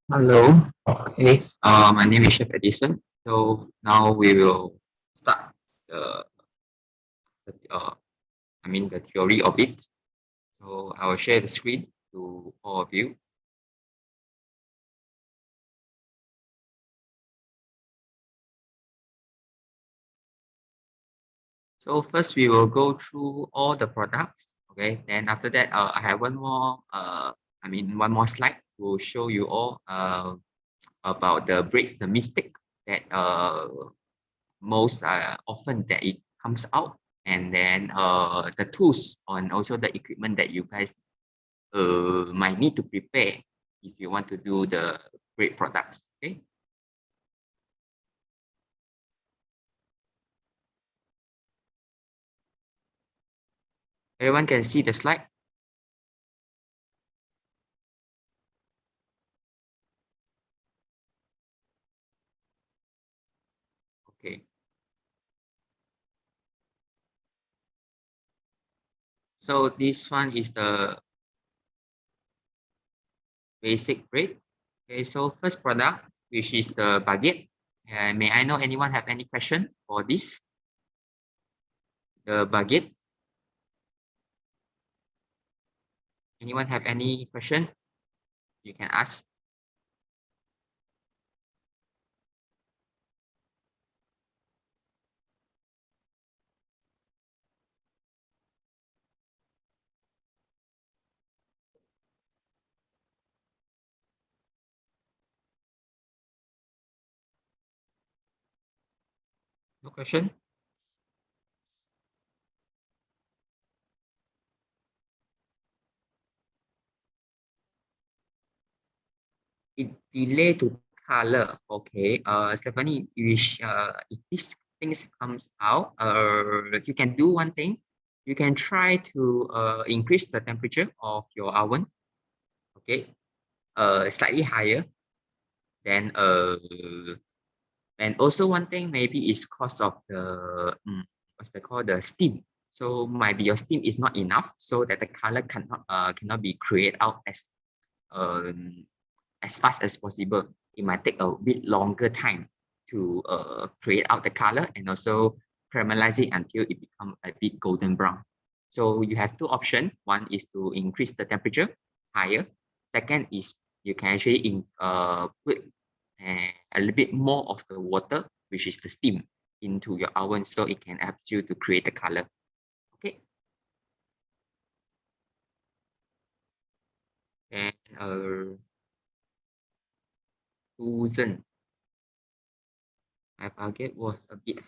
Hello. Okay. My name is Chef Edison. So now we will start the the theory of it. So I will share the screen to all of you. So first we will go through all the products. Okay. Then after that, I have one more slide to show you all about the breaks, the mistake that most often that it comes out, and then the tools and also the equipment that you guys might need to prepare if you want to do the great products. Okay. Everyone can see the slide. Okay. So this one is the basic bread. Okay. So first product, which is the baguette. May I know anyone have any question for this? The baguette. Anyone have any question? You can ask. No question? It delay to color. Okay. Stephanie, if this things comes out, you can do one thing. You can try to increase the temperature of your oven. Okay. Slightly higher. Then and also one thing maybe is cause of the what's they call the steam. So might be your steam is not enough, so that the color cannot be created out um as fast as possible. It might take a bit longer time to create out the color and also caramelize it until it becomes a bit golden brown. So you have two options. One is to increase the temperature higher. Second is you can actually put a little bit more of the water, which is the steam, into your oven so it can help you to create the color. Okay. And Susan, my target was a bit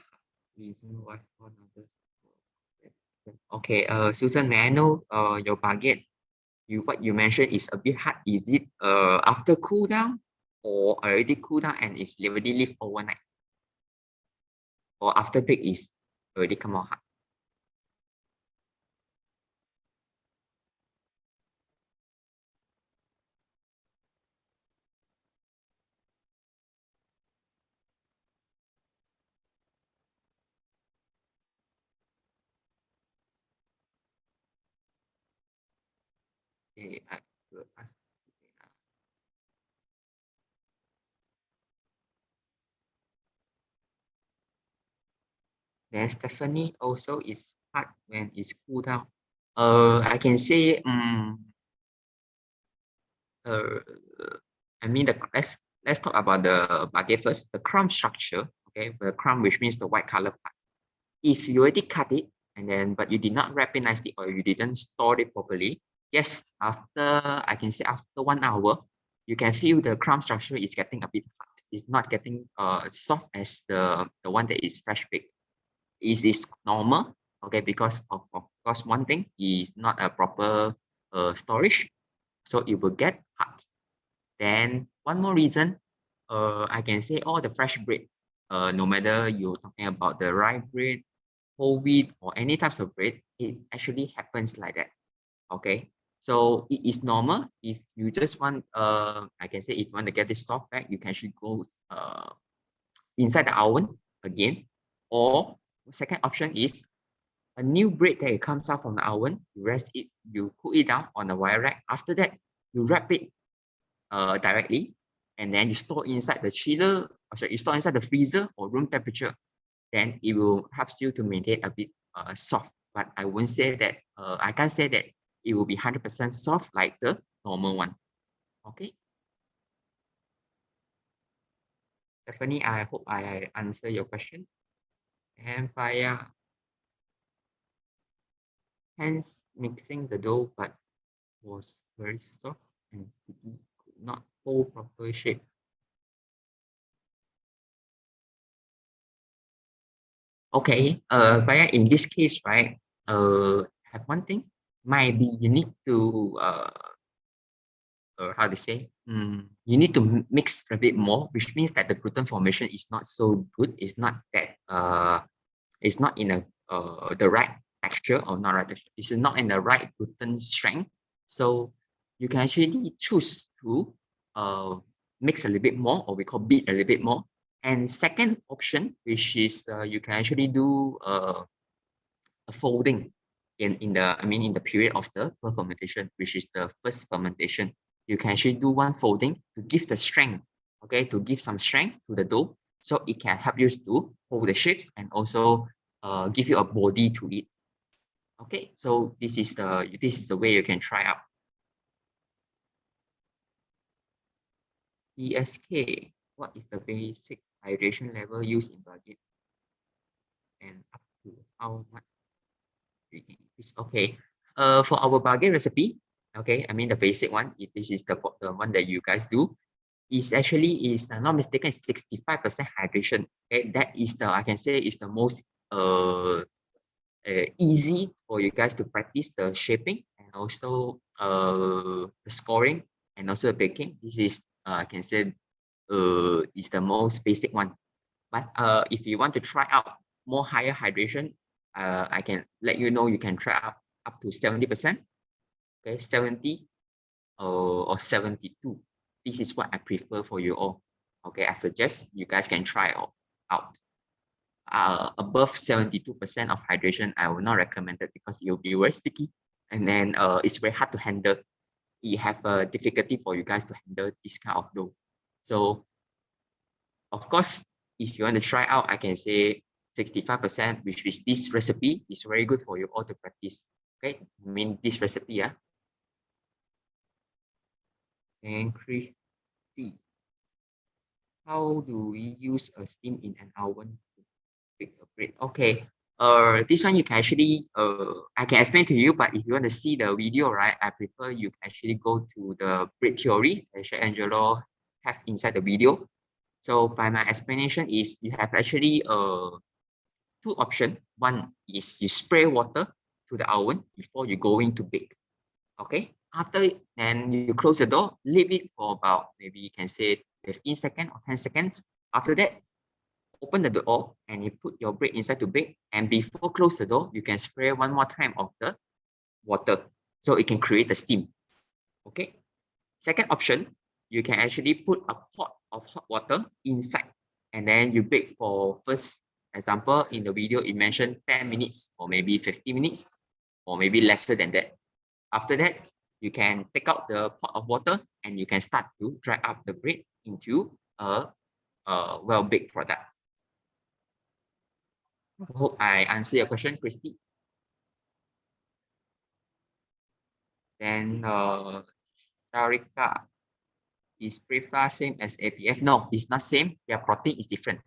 reason why one others. Okay, Susan, may I know your budget? What you mentioned is a bit hard. Is it after cool down or already cool down and it's already live overnight? Or after bake is already come out hard? Okay, I will ask. Then Stephanie also is hard when it's cool down. I can say uh, let's talk about the baguette first. The crumb structure, okay, the crumb which means the white color part. If you already cut it and then but you did not wrap it nicely or you didn't store it properly, yes, I can say after 1 hour, you can feel the crumb structure is getting a bit hard. It's not getting soft as the one that is fresh baked. Is normal, okay, because of course one thing is not a proper storage, so it will get hard. Then one more reason, I can say all the fresh bread, no matter you're talking about the rye bread, whole wheat, or any types of bread, it actually happens like that. Okay, so it is normal. If you just want, I can say if you want to get this soft back, you can actually go inside the oven again, or second option is a new bread that it comes out from the oven. You rest it, you cool it down on a wire rack. After that, you wrap it directly, and then you store inside the chiller, or sorry, you store inside the freezer or room temperature, then it will helps you to maintain a bit soft. But I won't say that, I can't say that it will be 100% soft like the normal one. Okay. Stephanie, I hope I answer your question. And via hands mixing the dough, but was very soft and sticky, could not hold proper shape. Okay, via in this case, right? Have one thing might be you need to how to say, you need to mix a bit more, which means that the gluten formation is not so good. It's not that it's not in a the right texture or not right texture. It's not in the right gluten strength. So you can actually choose to mix a little bit more, or we call beat a little bit more. And second option, which is you can actually do a folding in the in the period of the fermentation, which is the first fermentation. You can actually do one folding to give the strength, okay, to give some strength to the dough, so it can help you to hold the shapes and also give you a body to it. Okay, so this is the way you can try out. ESK, what is the basic hydration level used in baguette, and up to how much? Okay. For our baguette recipe, okay, the basic one, if this is the one that you guys do, is actually not mistaken, 65% hydration. Okay, that is I can say is the most easy for you guys to practice the shaping and also the scoring and also the baking. This is I can say is the most basic one. But if you want to try out more higher hydration, I can let you know you can try up to 70%, okay, 70 or 72. This is what I prefer for you all. Okay, I suggest you guys can try out. Above 72% of hydration, I will not recommend it because it will be very sticky, and then it's very hard to handle. You have a difficulty for you guys to handle this kind of dough. So of course, if you want to try out, I can say 65%, which is this recipe is very good for you all to practice. Okay, this recipe, yeah. And crispy. How do we use a steam in an oven to bake a bread? Okay. This one you can actually I can explain to you, but if you want to see the video, right, I prefer you actually go to the bread theory that Chef Angelo have inside the video. So by my explanation is you have actually two options. One is you spray water to the oven before you go in to bake. Okay. After then you close the door, leave it for about maybe you can say 15 seconds or 10 seconds. After that, open the door and you put your bread inside to bake. And before close the door, you can spray one more time of the water so it can create the steam. Okay. Second option, you can actually put a pot of hot water inside and then you bake for first example in the video it mentioned 10 minutes or maybe 50 minutes or maybe lesser than that. After that, you can take out the pot of water and you can start to dry up the bread into a well-baked product. I hope I answer your question, Christy. Then Sharika, is PREFA same as APF? No, it's not same. Their protein is different.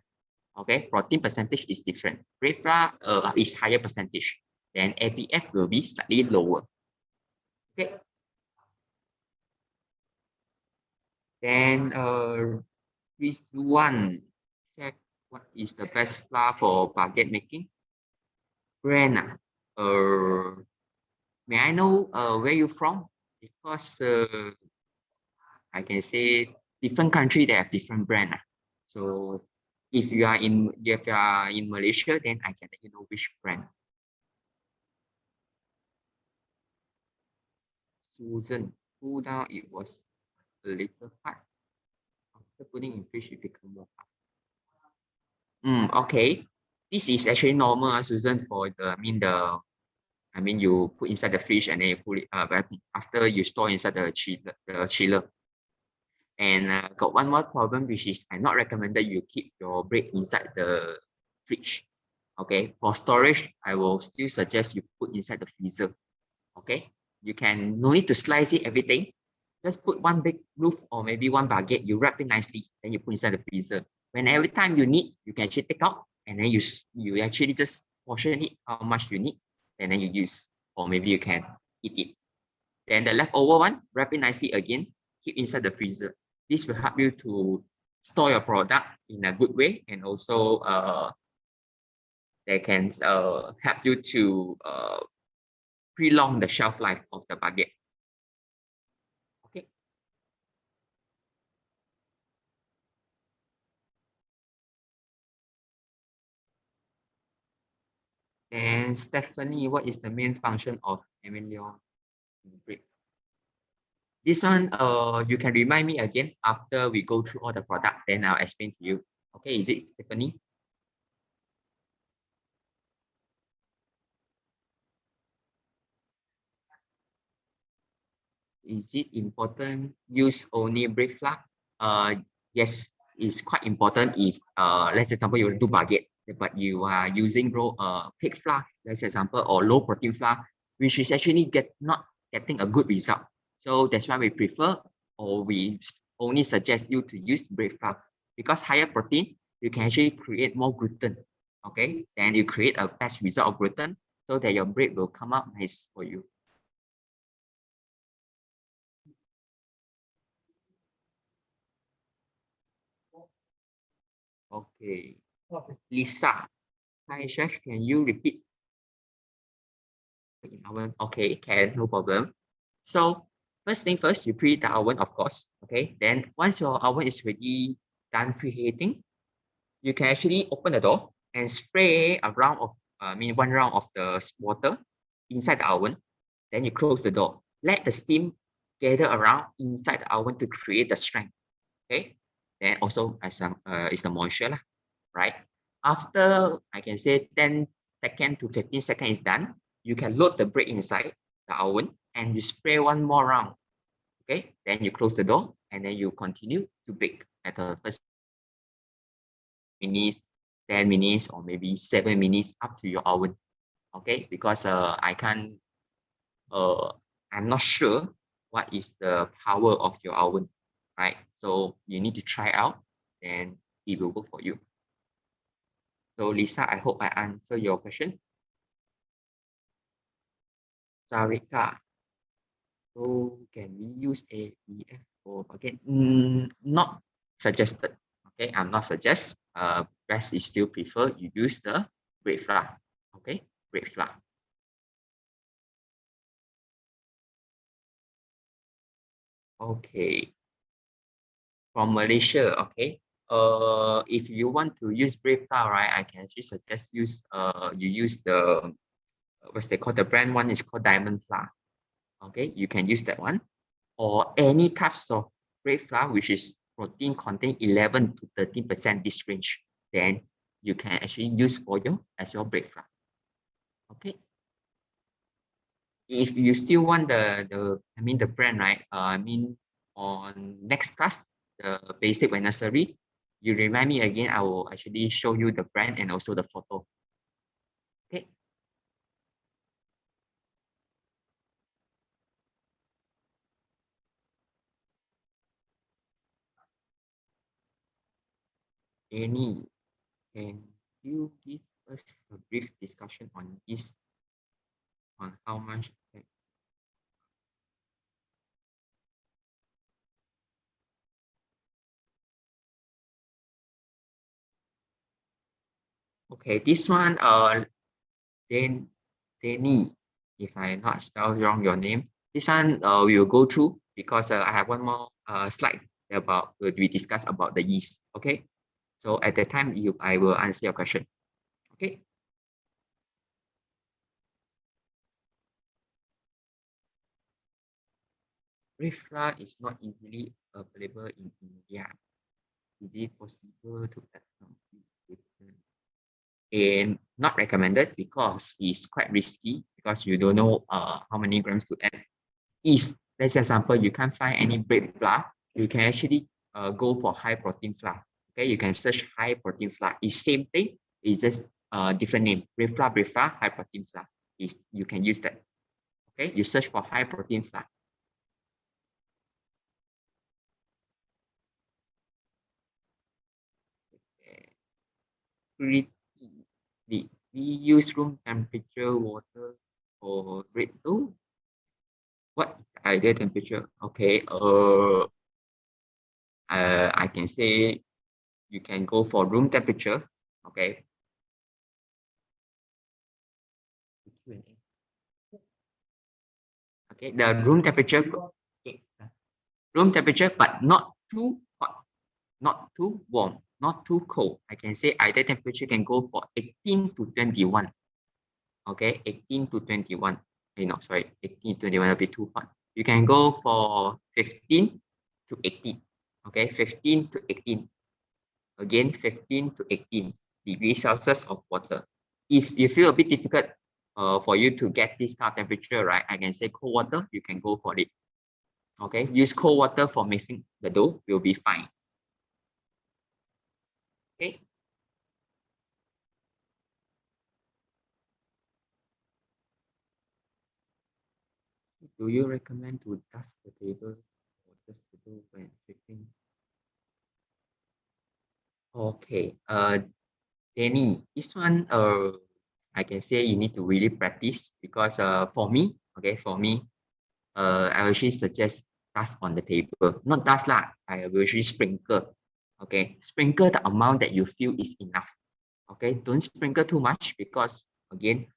Okay, protein percentage is different. PREFA is higher percentage. Then APF will be slightly lower. Okay. Then this one, check what is the best flour for baguette making? Brand. May I know where you from? Because I can say different country they have different brand. So if you are in Malaysia, then I can let you know which brand. Susan, cool down. It was a little hard. After putting in fish, it become more hard. Okay. This is actually normal, Susan, for the you put inside the fridge and then you put it after you store inside the chiller. And got one more problem, which is I'm not recommended you keep your bread inside the fridge. Okay, for storage, I will still suggest you put inside the freezer. Okay, you can no need to slice it everything. Just put one big loaf or maybe one baguette. You wrap it nicely, then you put inside the freezer. When every time you need, you can actually take out and then you actually just portion it how much you need, and then you use, or maybe you can eat it. Then the leftover one, wrap it nicely again, keep inside the freezer. This will help you to store your product in a good way, and also they can help you to prolong the shelf life of the baguette. Okay. And Stephanie, what is the main function of amylon break? This one, you can remind me again after we go through all the product, then I'll explain to you. Okay, is it Stephanie? Is it important use only bread flour? Yes, it's quite important if let's example you do baguette, but you are using pig flour, let's example, or low protein flour, which is actually not getting a good result. So that's why we prefer, or we only suggest you to use bread flour, because higher protein, you can actually create more gluten. Okay, then you create a best result of gluten, so that your bread will come out nice for you. Okay. Lisa, hi chef, can you repeat in oven? Okay, can, no problem. So first thing first, you preheat the oven, of course. Okay, then once your oven is ready, done preheating, you can actually open the door and spray a round of, one round of the water inside the oven. Then you close the door. Let the steam gather around inside the oven to create the strength. Okay, then also as is the moisture lah, right? After I can say 10 second to 15 seconds is done, you can load the bread inside the oven and you spray one more round. Okay, then you close the door and then you continue to bake at the first minutes, 10 minutes, or maybe 7 minutes, up to your oven. Okay, because uh I'm not sure what is the power of your oven, right? So you need to try out and it will work for you. So Lisa, I hope I answer your question. Sarika, so can we use AEF for again? Not suggested. Okay, I'm not suggest. Best is still prefer you use the bread flour. Okay, bread flour. Okay, from Malaysia. Okay. If you want to use bread flour, right, I can actually suggest you use the what's they call the brand one is called Diamond Flour. Okay, you can use that one, or any types of bread flour which is protein contain 11 to 13% this range, then you can actually use for your as your bread flour. Okay. If you still want the brand, right? On next class, the basic and nursery, you remind me again, I will actually show you the brand and also the photo. Okay. Any, can you give us a brief discussion on this, on how much? Okay, this one, then Danny, if I not spell wrong your name, this one we will go through because I have one more slide about we discuss about the yeast. Okay, so at that time I will answer your question. Okay. Reflux is not easily available in India. Is it possible to add some ingredient? And not recommended because it's quite risky because you don't know how many grams to add. If, let's example, you can't find any bread flour, you can actually go for high protein flour. Okay, you can search high protein flour. It's same thing. It's just different name. Bread flour, high protein flour. Is you can use that. Okay, you search for high protein flour. Pretty. We use room temperature water or bread dough. What ideal temperature? Okay. I can say you can go for room temperature. Okay. Okay. The room temperature. Okay. Room temperature, but not too hot, not too warm, not too cold. I can say ideal temperature can go for 18 to 21. Okay, 18 to 21. No, sorry, 18 to 21 will be too hot. You can go for 15 to 18. Okay, 15 to 18. Again, 15 to 18 degrees Celsius of water. If you feel a bit difficult for you to get this kind of temperature, right, I can say cold water, you can go for it. Okay, use cold water for mixing the dough, will be fine. Okay. Do you recommend to dust the table or just the dough when shipping? Okay, Danny, this one, I can say you need to really practice because for me, okay, for me, I actually suggest dust on the table. Not dust lah, I will actually sprinkle. Okay, sprinkle the amount that you feel is enough. Okay, don't sprinkle too much because again,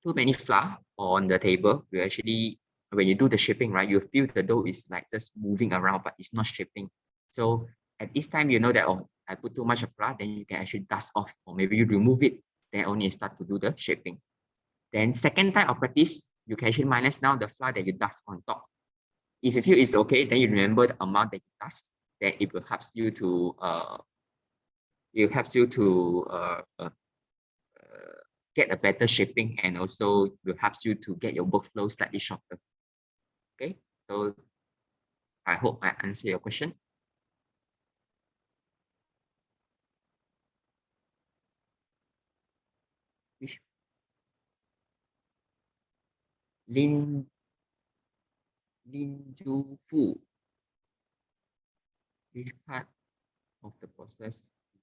too many flour on the table will actually, when you do the shaping, right, you feel the dough is like just moving around, but it's not shaping. So at this time, you know that, oh, I put too much of flour, then you can actually dust off, or maybe you remove it, then only start to do the shaping. Then second time of practice, you can actually minus down the flour that you dust on top. If you feel it's okay, then you remember the amount that you dust, then it will help you to get a better shaping, and also will help you to get your workflow slightly shorter. Okay, so I hope I answer your question. Which Lin Lin Ju Fu, which part of the process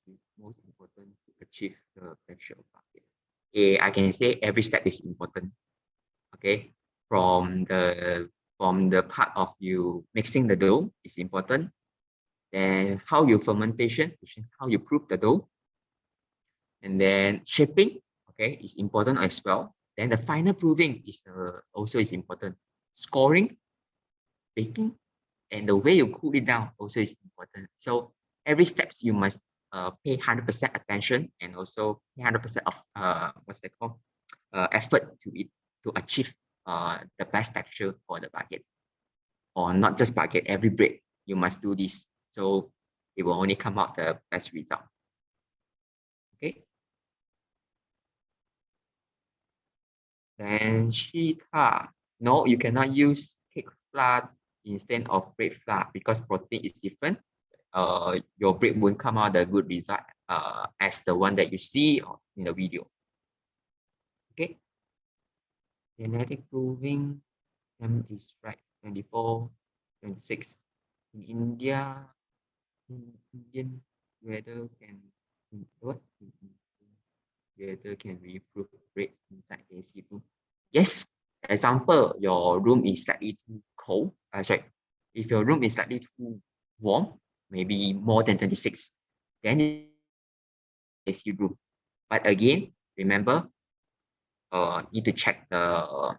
is most important to achieve the actual target? I can say every step is important. Okay, from the part of you mixing the dough is important. Then how you fermentation, which is how you proof the dough, and then shaping, okay, is important as well. Then the final proving is also is important. Scoring, baking, and the way you cool it down also is important. So every steps you must pay 100% attention, and also 100% of what's that called effort to it to achieve the best texture for the baguette, or not just baguette, every bread you must do this, so it will only come out the best result. Okay. Then Shita, no, you cannot use cake flour instead of bread flour because protein is different. Your bread won't come out the good result as the one that you see in the video. Okay. Genetic proving them is right 24, 26. In India, Indian weather can what? Weather can we improve bread inside AC room? Yes. Example, your room is slightly too cold. Sorry, if your room is slightly too warm, maybe more than 26, then AC room. But again, remember, need to check the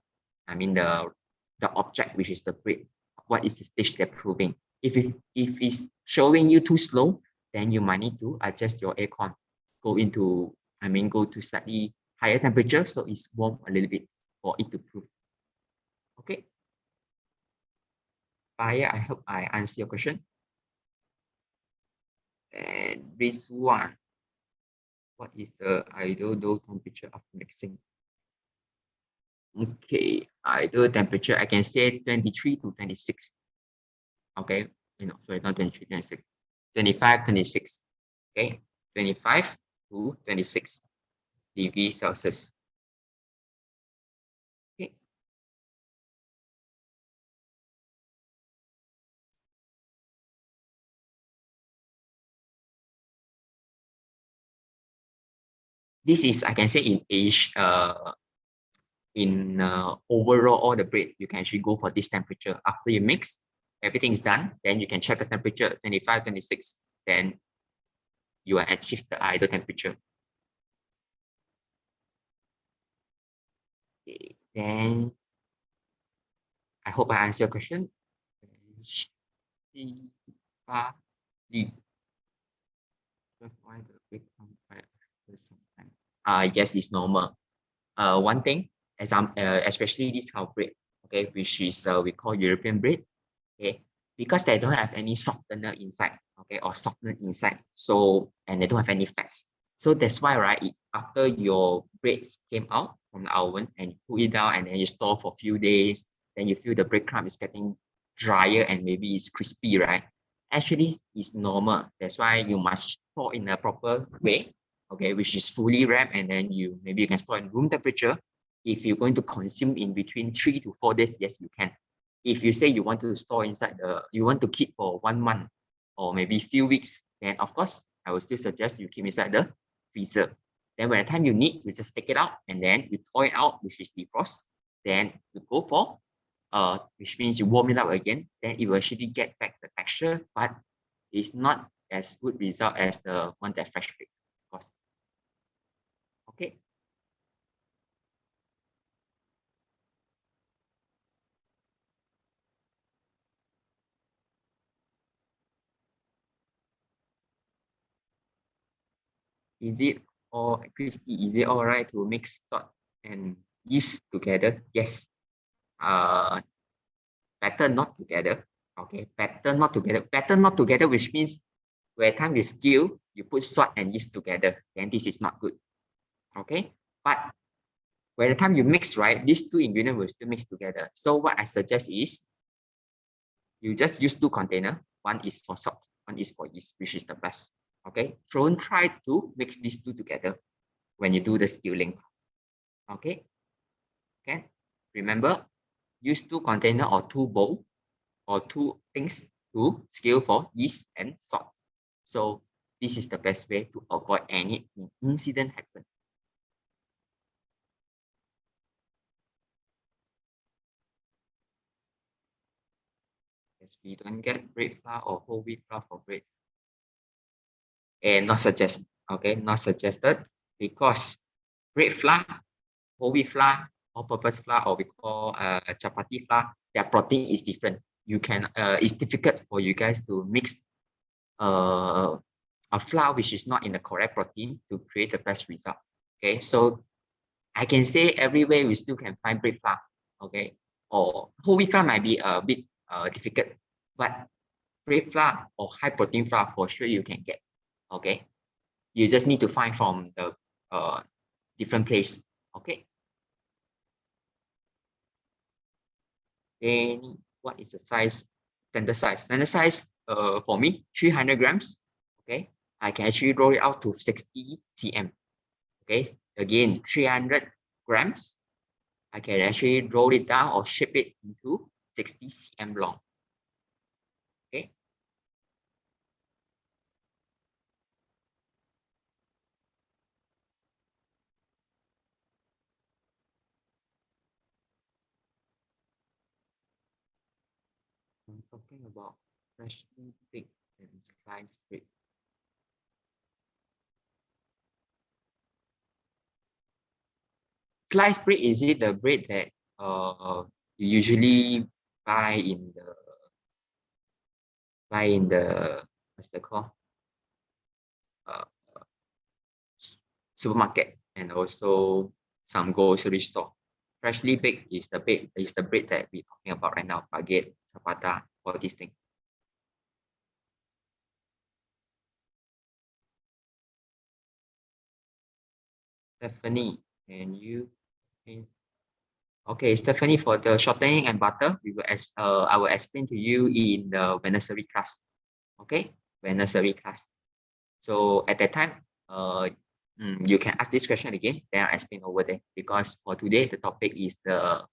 object, which is the bread. What is the stage they're proving? If it's showing you too slow, then you might need to adjust your aircon. Go to slightly higher temperature so it's warm a little bit for it to prove. Okay. Fire, I hope I answer your question. And this one, what is the ideal dough temperature after mixing? Okay, ideal temperature, I can say 23 to 26. Okay, Sorry, not 23, 26. 25, 26. Okay, 25 to 26 degrees Celsius. Okay. This is, I can say, in age, in overall all the bread, you can actually go for this temperature. After you mix, everything is done, then you can check the temperature, 25, 26, then you are achieve the ideal temperature. Okay. Then I hope I answer your question. Yes, it's normal. One thing, especially this kind of bread, okay, which is we call European bread, okay, because they don't have any softener inside, okay, or softener inside, so and they don't have any fats. So that's why, right, after your breads came out from the oven and you put it down and then you store for a few days, then you feel the breadcrumb is getting drier and maybe it's crispy, right? Actually, it's normal. That's why you must store in a proper way, okay, which is fully wrapped, and then maybe you can store in room temperature. If you're going to consume in between 3 to 4 days, yes, you can. If you say you want to store inside you want to keep for 1 month or maybe few weeks, then of course, I will still suggest you keep inside the freezer. Then when the time you need, you just take it out and then you thaw it out, which is defrost. Then you go for, which means you warm it up again, then it will actually get back the texture, but it's not as good result as the one that fresh baked, of course. Okay. Is it all Christy, is it all right to mix salt and yeast together? Yes. Uh, better not together. Okay, better not together. Better not together, which means where time you skill, you put salt and yeast together, then this is not good. Okay, but by the time you mix, right, these two ingredients will still mix together. So what I suggest is you just use two container. One is for salt, one is for yeast, which is the best. Okay, don't try to mix these two together when you do the skilling. Okay, okay. Remember, use two container or two bowl or two things to skill for yeast and salt. So this is the best way to avoid any incident happen. As we don't get bread flour or whole wheat flour for bread. And not suggest, okay, not suggested, because bread flour, whole wheat flour, all-purpose flour, or we call chapati flour, their protein is different. You can it's difficult for you guys to mix uh, a flour which is not in the correct protein to create the best result. Okay, so I can say everywhere we still can find bread flour. Okay, or whole wheat flour might be a bit difficult, but bread flour or high protein flour for sure you can get. Okay, you just need to find from the different place. Okay, then what is the size? Standard size. Standard size for me 300 grams. Okay, I can actually roll it out to 60 cm. Okay, again 300 grams. I can actually roll it down or shape it into 60 cm long. Okay, I'm talking about freshly baked and sliced bread. Sliced bread, is it the bread that you usually buy in the buy in the what's that called, uh, supermarket and also some grocery store? Freshly baked is the bread that we're talking about right now, baguette, ciabatta, all these things. Stephanie, can you Okay, Stephanie, for the shortening and butter, I will explain to you in the nursery class. Okay, nursery class. So at that time, you can ask this question again. Then I'll explain over there. Because for today, the topic is the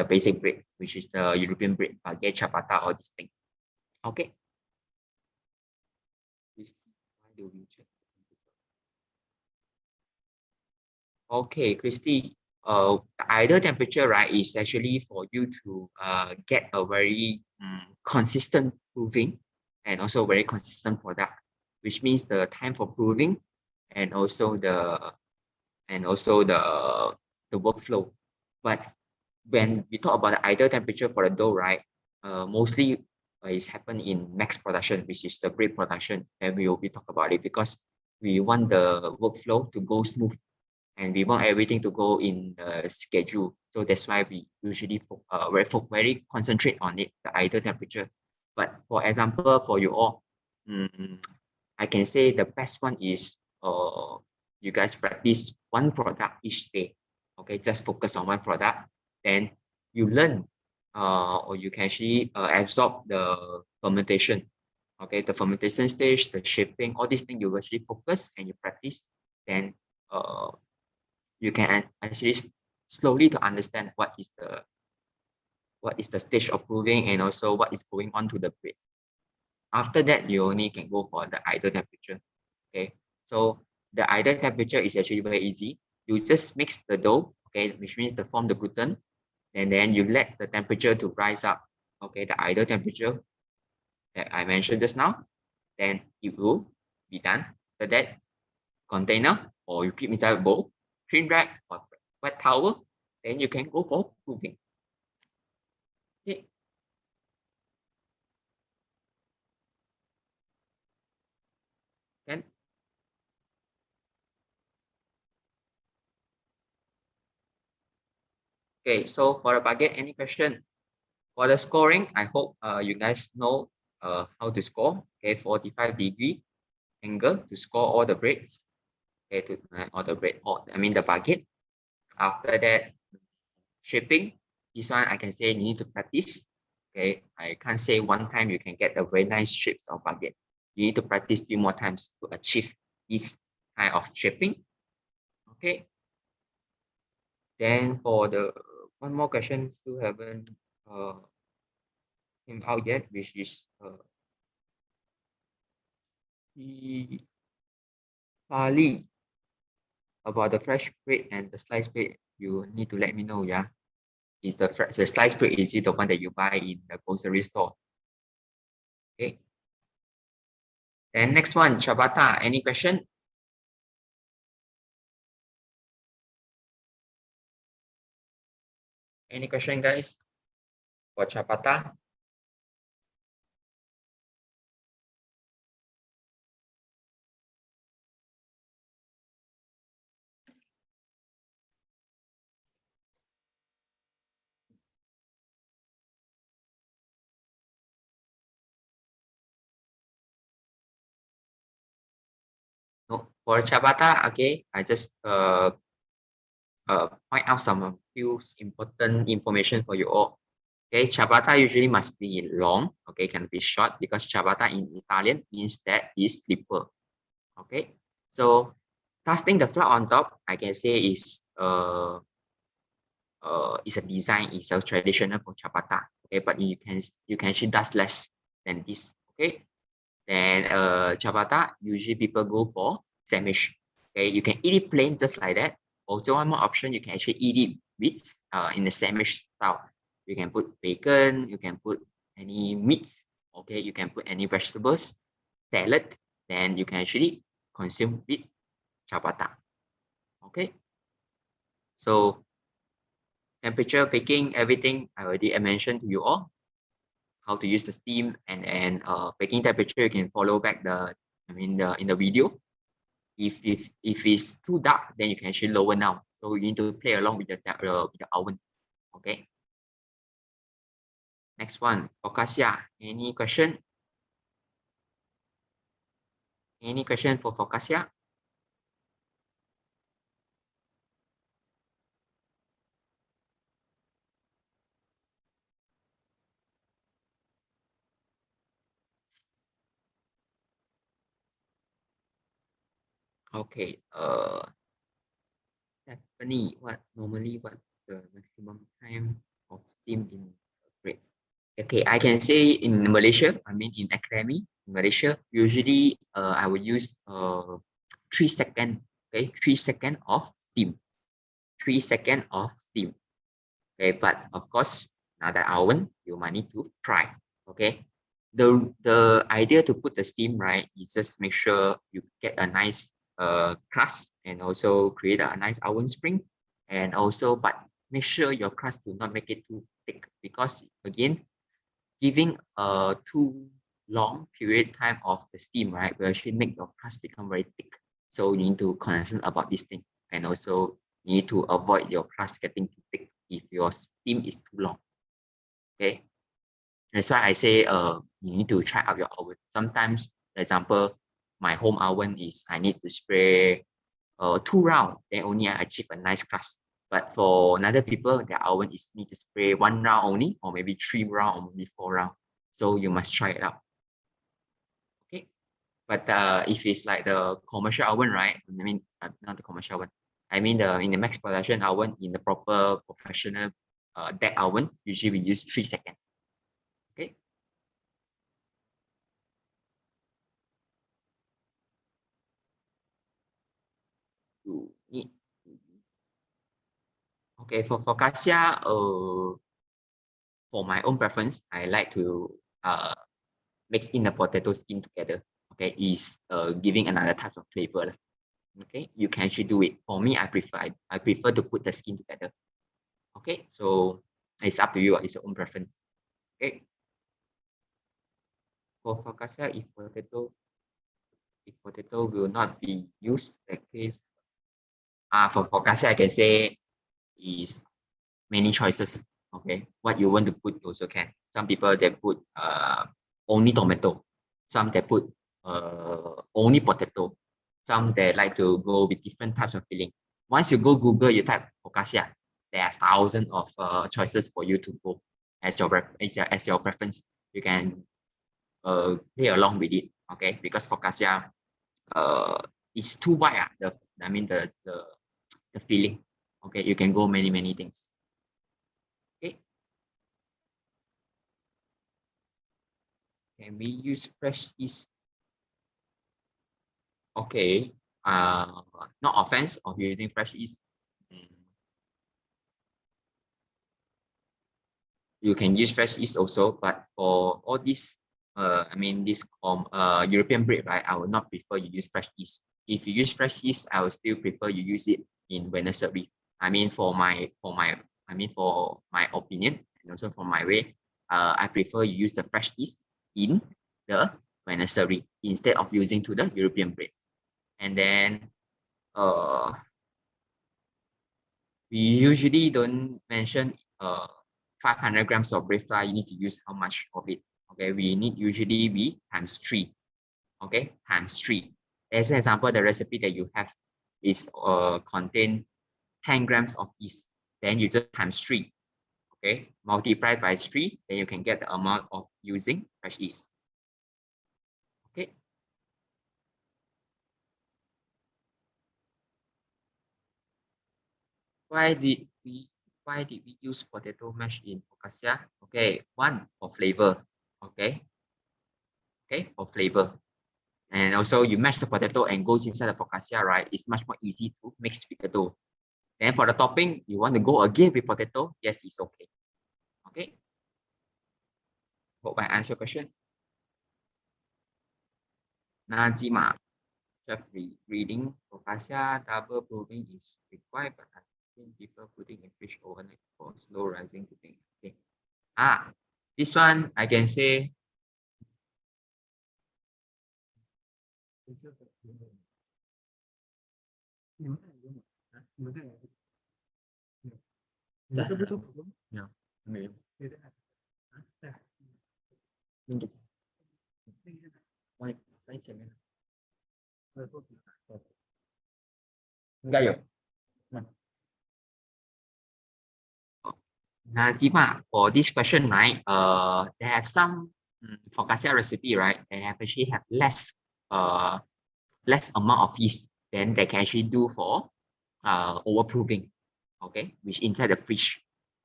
basic bread, which is the European bread, baguette, ciabatta, all these things. Okay. Why do we check? Okay, Christy. The ideal temperature, right, is actually for you to get a very consistent proving and also very consistent product, which means the time for proving and also the workflow. But when we talk about the ideal temperature for the dough, right, mostly is happen in max production, which is the bread production, and we will be talk about it because we want the workflow to go smooth and we want everything to go in the schedule. So that's why we usually very concentrate on it, the ideal temperature. But for example, for you all, I can say the best one is you guys practice one product each day. Okay, just focus on one product. Then you learn or you can actually absorb the fermentation. Okay, the fermentation stage, the shaping, all these things you actually focus and you practice. Then you can actually slowly to understand what is the stage of proving and also what is going on to the bread. After that, you only can go for the ideal temperature. Okay, so the ideal temperature is actually very easy. You just mix the dough, okay, which means to form the gluten, and then you let the temperature to rise up. Okay, the ideal temperature that I mentioned just now, then it will be done. So that container or you keep inside a bowl, clean wrap or wet towel, then you can go for proving. Okay. Then okay, so for the baguette, any question? For the scoring, I hope you guys know how to score. Okay, 45-degree angle to score all the breads. Okay, to all the bread, or I mean the baguette. After that, shaping. This one I can say you need to practice. Okay, I can't say one time you can get a very nice shapes of baguette. You need to practice few more times to achieve this kind of shaping. Okay. Then for the one more question still haven't came out yet, which is the barley about the fresh bread and the sliced bread. You need to let me know, yeah. Is the sliced bread is it the one that you buy in the grocery store? Okay. Then next one, ciabatta. Any question? Any question, guys? For ciabatta? No. For ciabatta, okay. I just point out some few important information for you all. Okay, ciabatta usually must be long. Okay, can be short because ciabatta in Italian means that is slipper. Okay, so casting the flour on top, I can say is a design, is a traditional for ciabatta. Okay, but you can actually does less than this. Okay, then ciabatta usually people go for sandwich. Okay, you can eat it plain just like that. Also, one more option, you can actually eat it with in the sandwich style. You can put bacon, you can put any meats. Okay, you can put any vegetables, salad. Then you can actually consume with ciabatta. Okay, so temperature, baking, everything I already mentioned to you all. How to use the steam and baking temperature. You can follow back in the video. If it's too dark, then you can actually lower down. So you need to play along with the oven. Okay. Next one, focaccia. Any question? Any question for focaccia? Okay. Stephanie, what the maximum time of steam in a break? Okay, I can say in Malaysia, I mean in academy, in Malaysia, usually I will use 3 second, okay, 3 second of steam, 3 second of steam. Okay, but of course, another oven, you might need to try. Okay. The idea to put the steam right is just make sure you get a nice crust and also create a nice oven spring. And also, but make sure your crust do not make it too thick because again, giving a too long period time of the steam, right, will actually make your crust become very thick. So you need to concern about this thing. And also you need to avoid your crust getting too thick if your steam is too long. Okay. That's why I say you need to try out your oven. Sometimes, for example, my home oven is I need to spray 2 rounds, then only I achieve a nice crust. But for another people, their oven is need to spray 1 round only, or maybe 3 rounds, or maybe 4 rounds. So you must try it out. Okay. But if it's like the commercial oven, right? I mean, not the commercial one. I mean the in the max production oven, in the proper professional deck oven, usually we use 3 seconds. Okay. You need. Okay, for focaccia, for my own preference, I like to mix in the potato skin together. Okay, is giving another type of flavor. Okay, you can actually do it. For me, I prefer to put the skin together. Okay, so it's up to you. It's your own preference. Okay, for focaccia, if potato will not be used, that case, for focaccia, I can say is many choices. Okay, what you want to put also can. Some people they put only tomato, some they put only potato, some they like to go with different types of filling. Once you go Google, you type focaccia, there are thousands of choices for you to go as your preference. You can play along with it. Okay, because focaccia uh is too wide. I mean the filling. Okay, you can go many things. Okay. Can we use fresh yeast? Okay. Not offense of using fresh yeast. Mm, you can use fresh yeast also, but for all this, I mean this European bread, right? I would not prefer you use fresh yeast. If you use fresh yeast, I would still prefer you use it in vermicelli. I mean for my opinion and also for my way, I prefer you use the fresh yeast in the vermicelli instead of using to the European bread. And then uh we usually don't mention 500 grams of bread flour, you need to use how much of it. Okay, we need usually be times 3. Okay, times 3. As an example, the recipe that you have is contain 10 grams of yeast. Then you just times 3. Okay, multiplied by 3, then you can get the amount of using fresh yeast. Okay. Why did we why did we use potato mash in focaccia? Okay, one for flavor. Okay, for flavor. And also you mash the potato and goes inside the focaccia, right? It's much more easy to mix with the dough. Then for the topping, you want to go again with potato? Yes, it's okay. Okay. Hope I answer your question. Najima, chef reading focaccia double proving is required, but I think people putting in fish overnight for slow rising cooking. Okay. This one I can say. Ya, enggak ya. Najima, for this question, right? They have some focaccia recipe, right? They have actually have less amount of yeast. then they can actually do for overproofing, okay, which inside the fridge.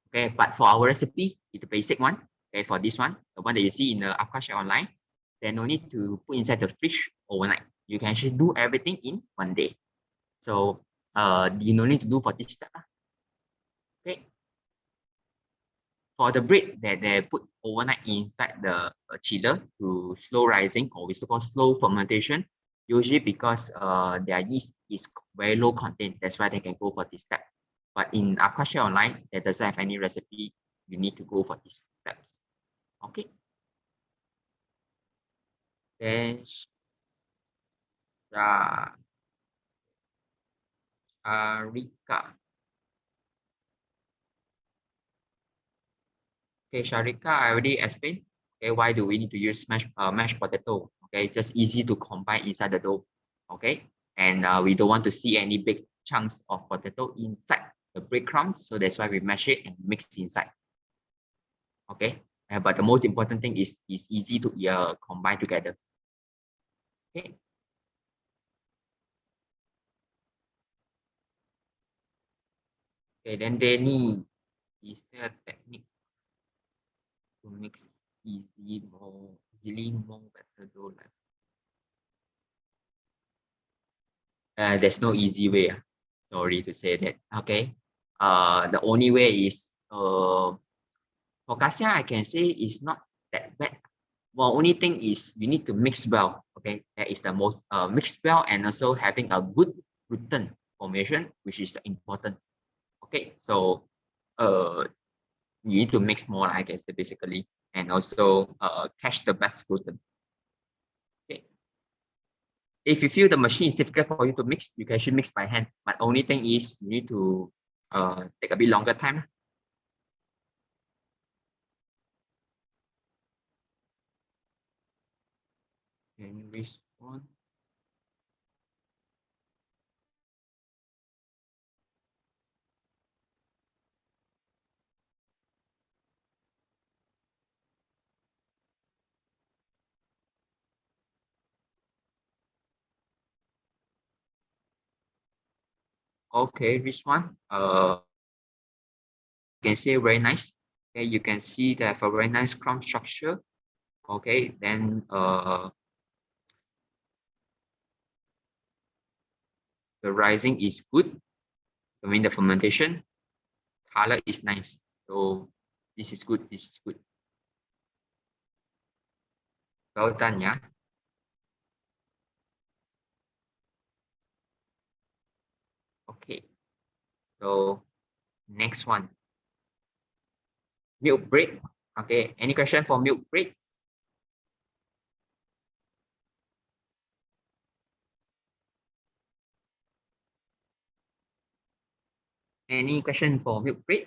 Okay, but for our recipe, it's the basic one. Okay, for this one, the one that you see in the Aquashare online, then no need to put inside the fridge overnight. You can actually do everything in one day. So you no need to do for this step. Okay. For the bread that they put overnight inside the chiller to slow rising, or we so-called slow fermentation, usually because their yeast is very low content. That's why they can go for this step. But in Aquashare online, that doesn't have any recipe. You need to go for these steps. Okay. Then Sharika. Okay, Sharika, I already explained. Okay, why do we need to use mashed potato? Okay, just easy to combine inside the dough. Okay, and we don't want to see any big chunks of potato inside the breadcrumbs, so that's why we mash it and mix inside. Okay, but the most important thing is easy to combine together. Okay. Okay, then Danny, is there a technique to mix easily more better dough? Like, there's no easy way. Sorry to say that. Okay. The only way is for Kasia, I can say it's not that bad. Well, only thing is you need to mix well. Okay, that is the most mix well, and also having a good gluten formation, which is important. Okay, so you need to mix more, I guess, basically, and also catch the best gluten. Okay. If you feel the machine is difficult for you to mix, you can actually mix by hand. But only thing is you need to take a bit longer time. And which one? Okay, which one? You can say very nice. Okay, you can see they have a very nice crumb structure. Okay, then the rising is good. I mean the fermentation color is nice. So this is good. This is good. Well done, yeah. Okay. So next one, milk bread. Okay. Any question for milk bread? Any question for milk bread?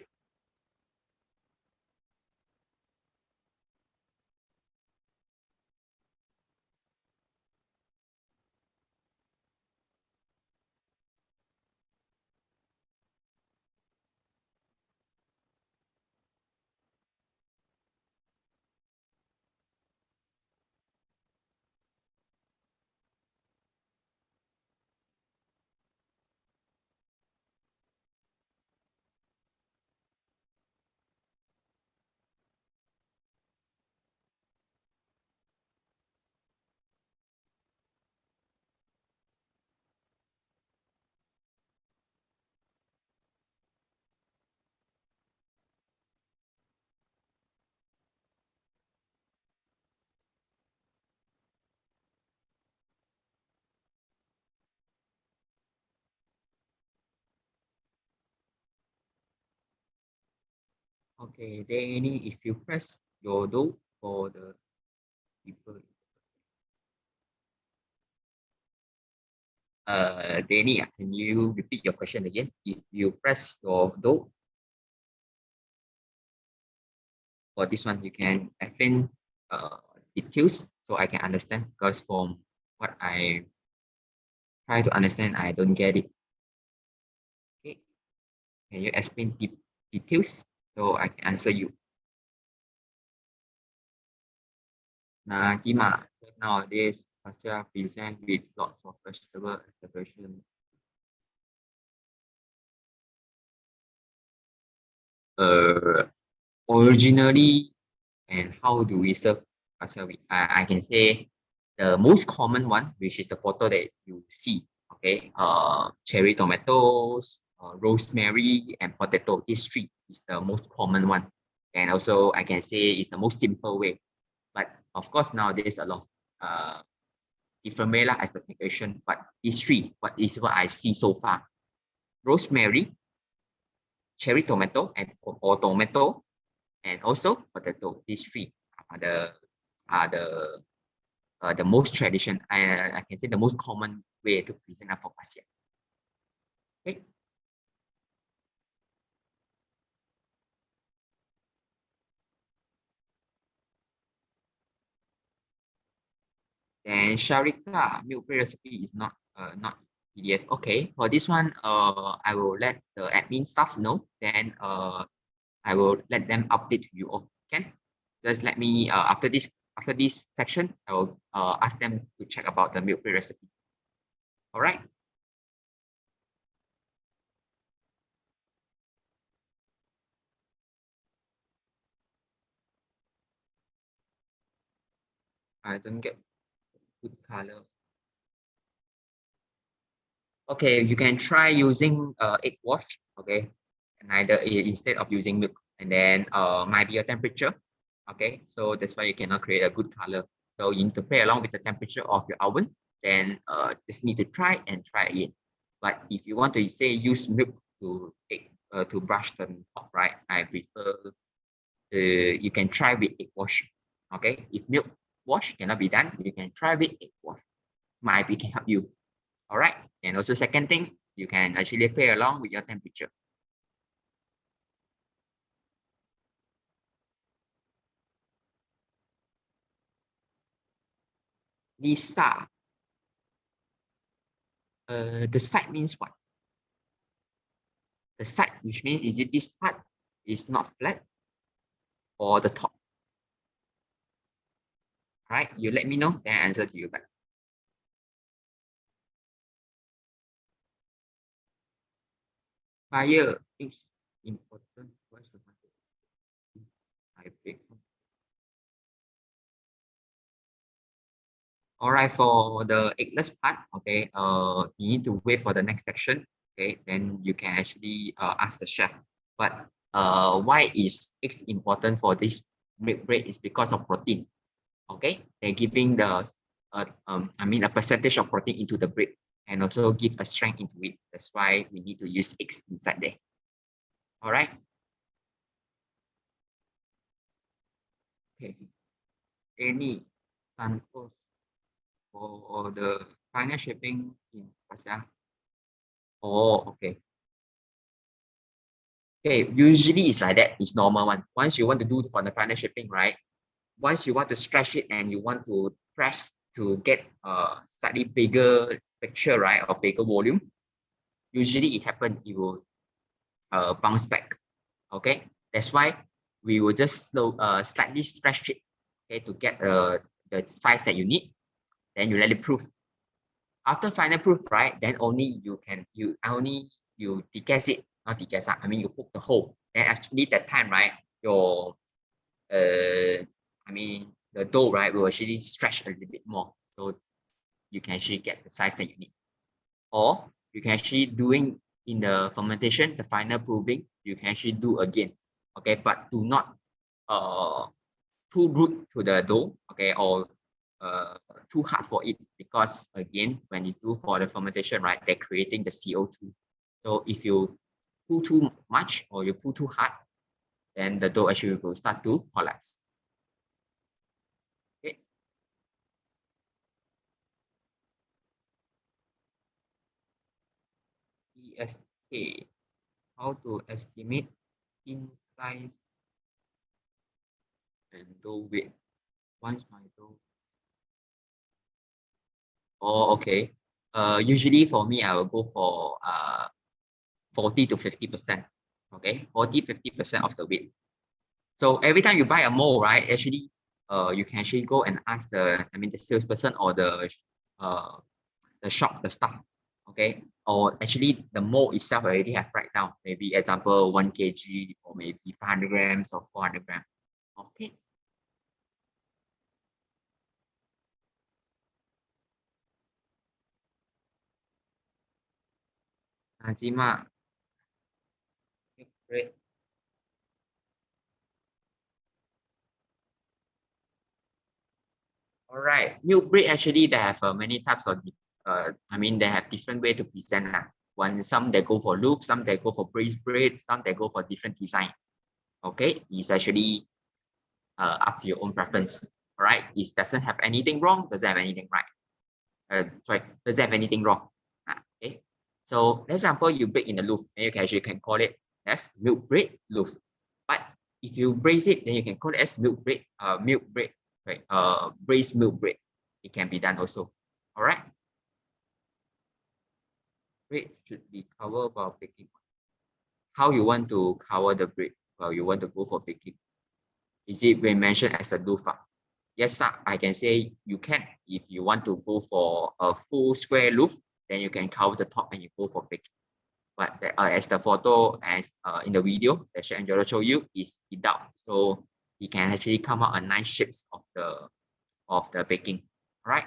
Okay. Then any if you press your dough for the people. Danny, can you repeat your question again? If you press your dough for this one, you can explain details so I can understand because from what I try to understand, I don't get it. Okay, can you explain details so I can answer you? Nah, Kima, nowadays pastel present with lots of vegetable decoration. Originally, and how do we serve pastel? I can say the most common one, which is the photo that you see. Okay, cherry tomatoes, rosemary, and potato. These three is the most common one, and also I can say it's the most simple way. But of course, nowadays a lot different way lah as the decoration. But these three, what I see so far: rosemary, cherry tomato, and or tomato, and also potato. These three are the most tradition. I can say the most common way to present a pastel. Okay. Then Sharika milk bread recipe is not PDF. Okay, for this one, I will let the admin staff know. Then I will let them update to you all. Okay, just let me after this section, I will ask them to check about the milk bread recipe. All right. I don't get good color. Okay, you can try using egg wash. Okay, and either instead of using milk, and then might be a temperature. Okay, so that's why you cannot create a good color. So you need to play along with the temperature of your oven. Then just need to try and try again. But if you want to say use milk to brush the top, right? I prefer you can try with egg wash. Okay, if milk wash cannot be done, you can try with egg wash. Might be can help you. All right. And also second thing, you can actually play along with your temperature. Lisa, the side means what? The side, which means is it this part is not flat or the top? All right, you let me know, then I answer to you back. Fire is important. What's the matter? I break. All right, for the eggless part, okay, you need to wait for the next section, okay, then you can actually ask the chef. But why is eggs important for this milk bread is because of protein, okay? They're giving a percentage of protein into the bread and also give a strength into it. That's why we need to use eggs inside there. All right. Okay. Any samples for the final shaping in Pasya? Oh, okay. Okay, usually it's like that. It's normal one. Once you want to do for the final shaping, right? Once you want to stretch it and you want to press to get a slightly bigger picture, right, or bigger volume, usually it happens, it will bounce back. Okay, that's why we will just slightly stretch it, okay, to get the size that you need. Then you let it proof. After final proof, right? Then only you decase it, not decase. I mean you poke the hole. Then actually that time, right? Your I mean the dough, right, will actually stretch a little bit more, so you can actually get the size that you need. Or you can actually doing in the fermentation, the final proving, you can actually do again. Okay, but do not uh too root to the dough, okay, or too hard for it, because again, when you do for the fermentation, right, they're creating the CO2. So if you pull too much or you pull too hard, then the dough actually will start to collapse. Okay. ESK, how to estimate in size and dough weight. Once my dough. Oh, okay. Usually for me, I will go for 40 to 50%. Okay, 40, 50% of the weight. So every time you buy a mold, right? Actually, you can actually go and ask the salesperson or the shop, the staff, okay? Or actually the mold itself already have right now, maybe example 1 kg or maybe 500 grams or 400 grams, okay? Nazima, great. All right, milk bread actually they have many types of, they have different way to present lah. Some they go for loop, some they go for braised bread, some they go for different design. Okay, it's actually up to your own preference. All right, it doesn't have anything wrong, doesn't have anything right. Sorry, doesn't have anything wrong. Okay, so example, you bake in a loaf, then you can actually can call it as milk bread loaf. But if you braise it, then you can call it as milk bread, right? Braised milk bread. It can be done also. All right. Bread should be covered while baking. How you want to cover the bread while you want to go for baking? Is it when mentioned as the loaf? Yes, sir. I can say you can. If you want to go for a full square loaf, then you can cover the top and you go for baking. But as the photo, as in the video that Angelo show you, is without. So you can actually come out a nice shapes of the baking. All right.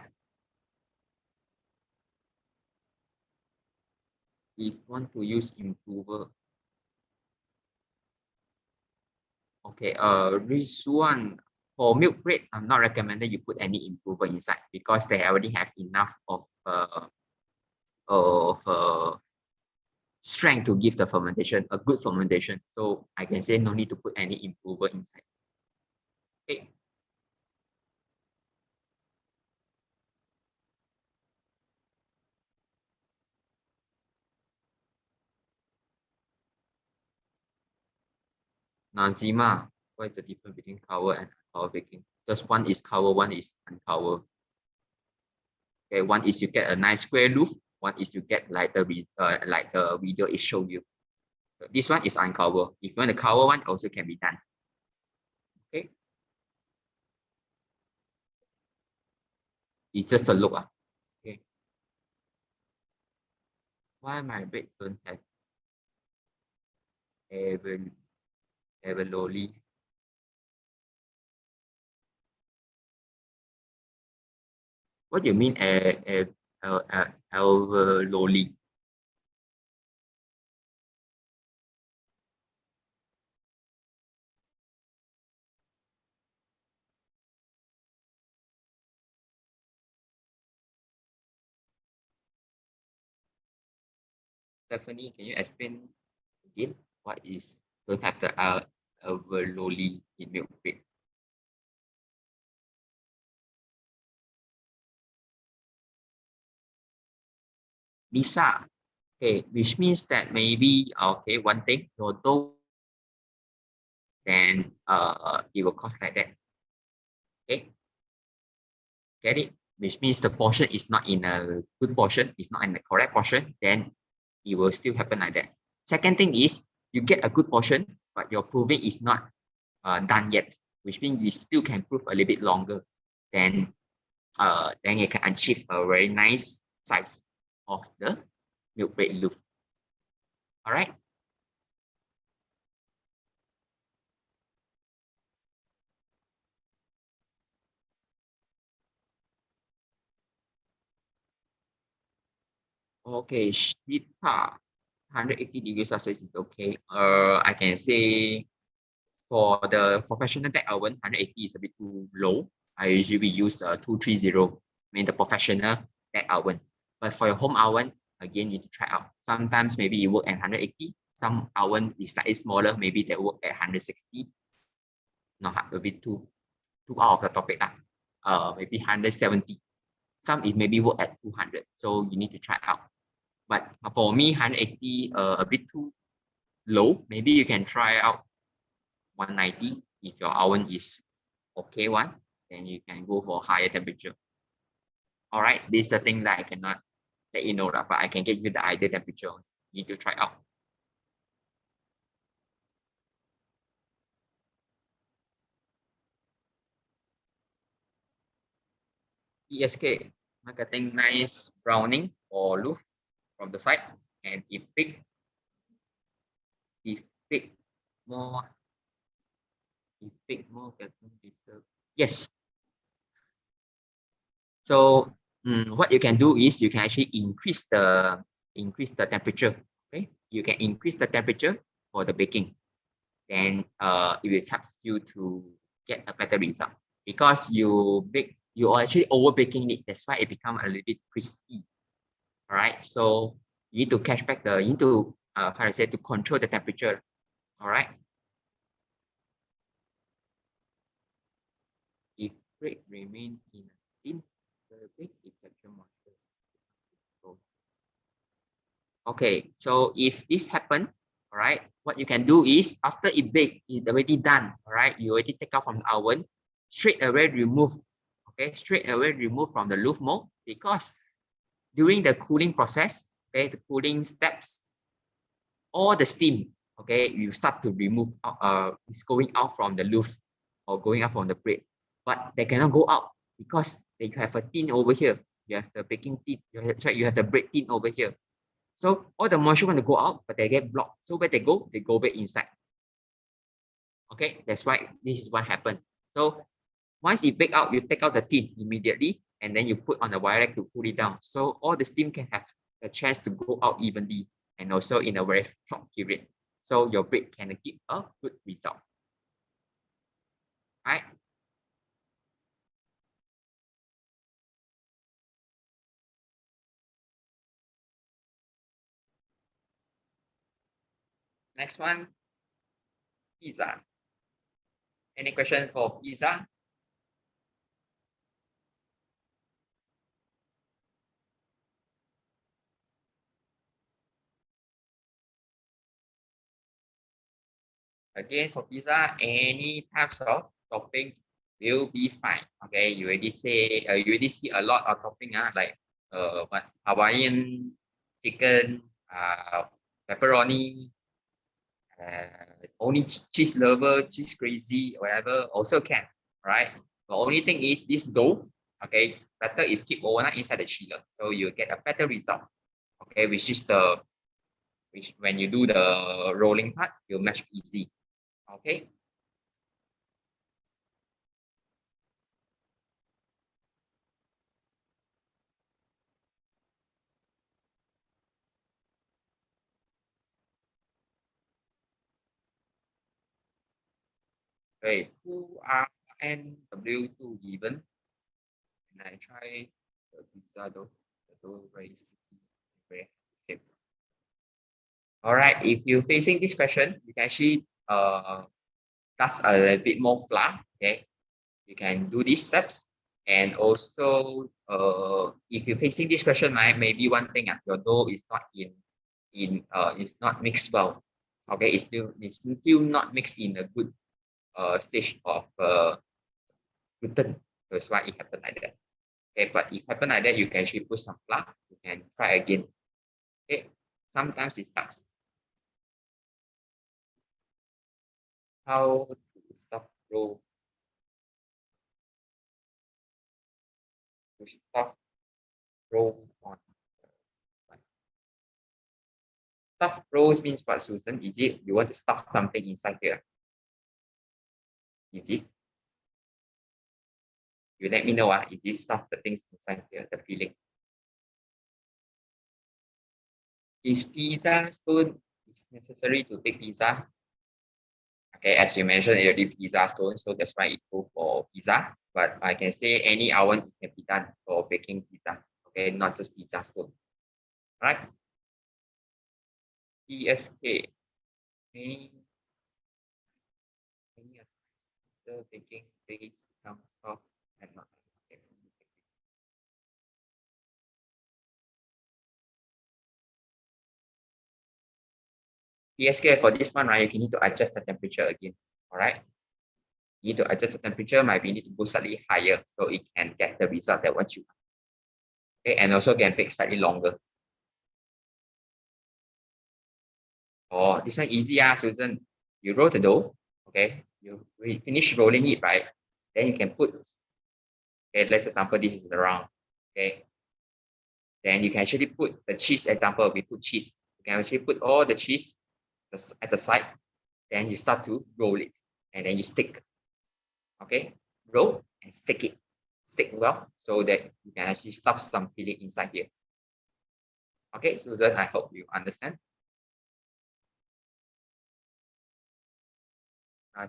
If you want to use improver, okay. This one for milk bread, I'm not recommending you put any improver inside because they already have enough of strength to give the fermentation a good fermentation. So I can say no need to put any improver inside. Okay. Nazima, what is the difference between cover and uncover baking? Just one is cover, one is uncover. Okay, one is you get a nice square loaf, one is you get like the video it showed you. This one is uncover. If you want to cover one, also can be done. Okay, it's just a look. Okay, why my bread don't have ever ever lowly? What do you mean ever lowly? Stephanie, can you explain again what is don't have the lowly in milk bread? Lisa, okay, which means that maybe okay, one thing your dough, then it will cost like that. Okay, get it? Which means the portion is not in a good portion, it's not in the correct portion, then it will still happen like that. Second thing is you get a good portion, but your proving is not done yet, which means you still can prove a little bit longer. Then you can achieve a very nice size of the milk bread loaf. All right. Okay, Shita, 180 degrees Celsius is okay. I can say for the professional tech oven, 180 is a bit too low. I usually use 230, the professional tech oven. But for your home oven, again, you need to try out. Sometimes maybe you work at 180. Some oven is slightly smaller, maybe they work at 160. Not a bit too out of the topic. Maybe 170. Some it maybe work at 200. So you need to try out. But for me, 180 a bit too low. Maybe you can try out 190. If your oven is okay one, then you can go for higher temperature. All right, this is the thing that I cannot let you know, but I can get you the ideal temperature. You need to try out. ESK, getting nice browning or loaf from the side, and it big more, getting bitter. Yes. So what you can do is you can actually increase the temperature. Okay, you can increase the temperature for the baking. Then it will help you to get a better result because you are actually over baking it. That's why it become a little bit crispy. All right, so you need to catch back you need to how to say, to control the temperature. All right, if bread remain in a tin, the bake it capture moisture. So, okay, so if this happen, all right, what you can do is after it bake, it's already done. All right, you already take out from the oven, straight away remove. Okay, straight away remove from the loaf mold because during the cooling process, okay, the cooling steps, all the steam, okay, you start to remove. It's going out from the loaf or going out from the bread, but they cannot go out because they have a tin over here. You have the baking tin. You have the bread tin over here. So all the moisture want to go out, but they get blocked. So where they go back inside. Okay, that's why this is what happened. So once it bake out, you take out the tin immediately, and then you put on the wire rack to cool it down. So all the steam can have a chance to go out evenly and also in a very short period. So your bread can give a good result. All right. Next one, pizza. Any question for pizza? Again, for pizza, any types of topping will be fine. Okay, you already see a lot of topping, like what Hawaiian chicken, pepperoni, only cheese lover, cheese crazy, whatever, also can, right? The only thing is this dough, okay, better is keep overnight inside the chiller, so you get a better result. Okay, which when you do the rolling part, you'll much easy. Okay. Okay, 2RNW2 even. And I try the pizza dough. The dough very sticky, very shape. All right, if you're facing this question, you can actually plus a little bit more flour. Okay, you can do these steps. And also, if you're facing this question, right, maybe one thing, your dough is not it's not mixed well. Okay, it's still not mixed in a good stage of gluten. That's why it happened like that. Okay, but if happen like that, you can actually put some flour. You can try again. Okay, sometimes it stops. How to stop roll? To stop roll on. Stuff rolls means what, Susan? Is it you want to stuff something inside here? Is it? You let me know. Is this stuff the things inside here, the filling? Is pizza stone is necessary to bake pizza? Okay, as you mentioned already, pizza stone, so that's why it go for pizza. But I can say any oven it can be done for baking pizza. Okay, not just pizza stone. All right. PSK. Any other baking base become soft and not. Okay. PSK for this one, right? You need to adjust the temperature again. All right. You need to adjust the temperature. Might be need to go slightly higher so it can get the result that what you want. Okay, and also can take slightly longer. Oh, this one easy, Susan. You roll the dough. Okay, you finish rolling it, right? Then you can put. Okay, Okay, let's example, this is the round. Okay. Then you can actually put the cheese, example, we put cheese. You can actually put all the cheese at the side. Then you start to roll it. And then you stick. Okay. Roll and stick it. Stick well so that you can actually stuff some filling inside here. Okay, Susan, I hope you understand.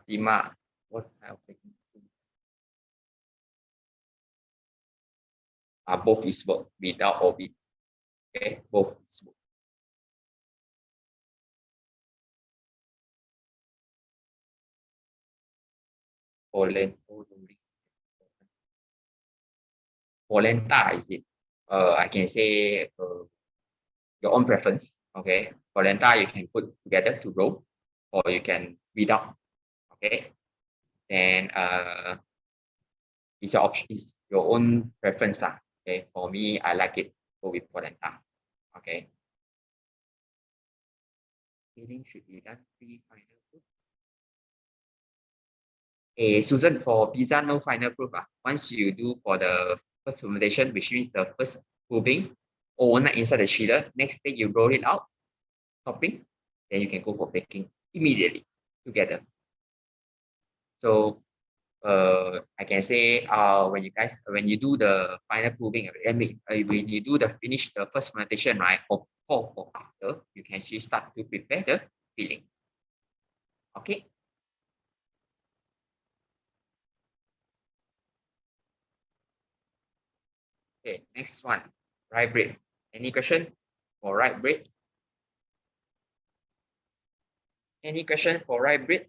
Tima, what kind of baking? Both is work, without or with. Okay, both is work. Polenta, is it? I can say your own preference. Okay, polenta you can put together to roll, or you can without. Okay, then it's your option, it's your own preference lah. Okay, for me, I like it go with polenta. Okay, filling should be done pre-final proof. Susan, for pizza, no final proof. Once you do for the first fermentation, which means the first proving overnight inside the chiller, next day you roll it out, topping, then you can go for baking immediately together. So I can say when you do the final proving, when you do the finish the first fermentation, right, or after, you can actually start to prepare the filling. Okay. Okay, next one, rye bread. Any question for rye bread? Any question for rye bread?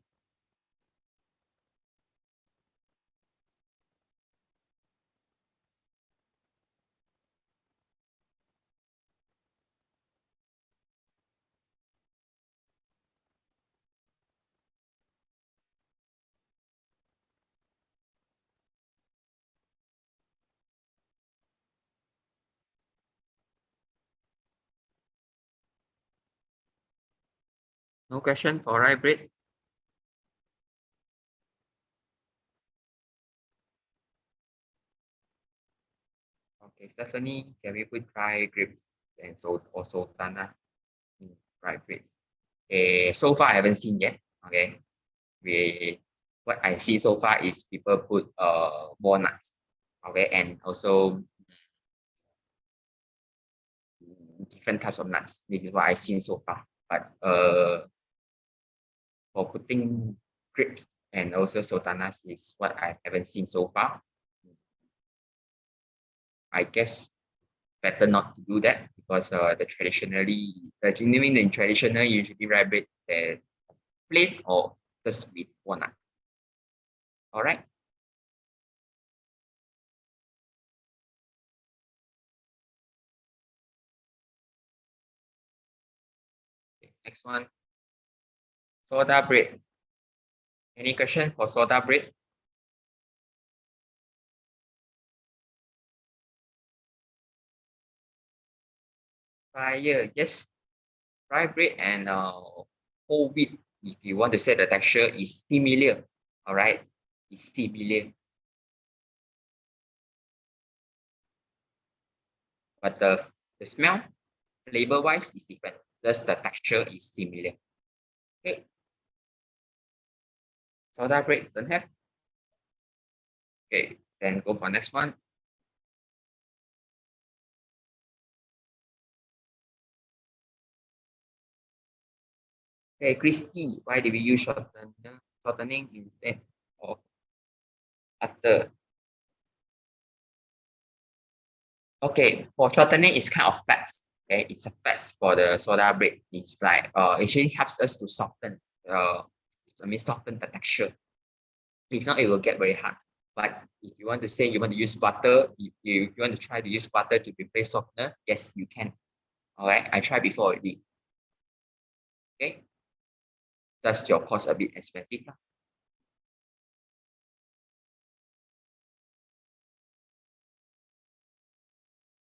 No question for rye bread? Okay, Stephanie, can we put dry grapes and so also sultana in rye bread? So far I haven't seen yet. Okay, what I see so far is people put walnuts. Okay, and also different types of nuts. This is what I've seen so far. But for putting grapes and also sultanas is what I haven't seen so far. I guess better not to do that because in traditional usually rabbit they're plain or just with walnut. All right. Okay, next one, soda bread. Any question for soda bread? Fire, yes. Dry bread and whole wheat, if you want to say the texture, is similar. All right, it's similar, but the smell, flavor wise, is different. Just the texture is similar. Okay, soda bread don't have. Okay, then go for next one. Okay, crispy. Why do we use shortening instead of after? Okay, for shortening, it's kind of fats. Okay, it's a fats for the soda bread. It's like actually helps us to soften. Soften the texture. If not, it will get very hard. But if you want to say you want to use butter, if you want to try to use butter to replace softener, yes, you can. All right, I tried before already. Okay, that's your cost a bit expensive.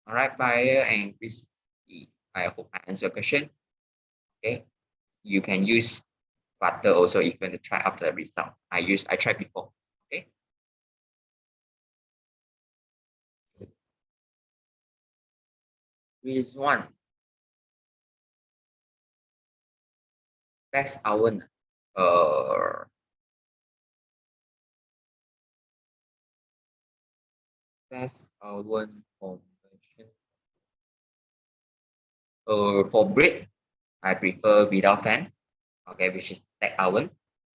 All right, buyer and Chris, I hope I answer your question. Okay, you can use butter also if you want to try after the result. I tried before. Okay. This one. Best oven. Best oven conversion. For bread, I prefer without fan. Okay, which is stack oven.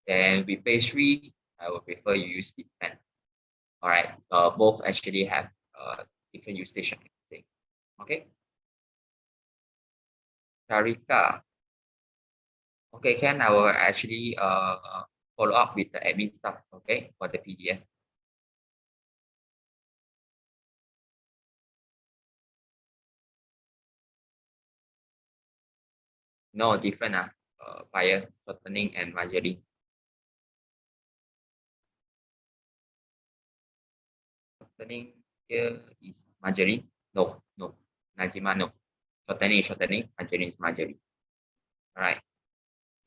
Then with pastry, I would prefer you use with pan. All right. Both actually have different usage, I can say. Okay. Sharika. Okay, Ken, I will actually follow up with the admin stuff, okay, for the PDF. No, different fire, shortening, and margarine. Shortening here is margarine. No, no. Najima, no. Shortening, margarine is margarine. All right.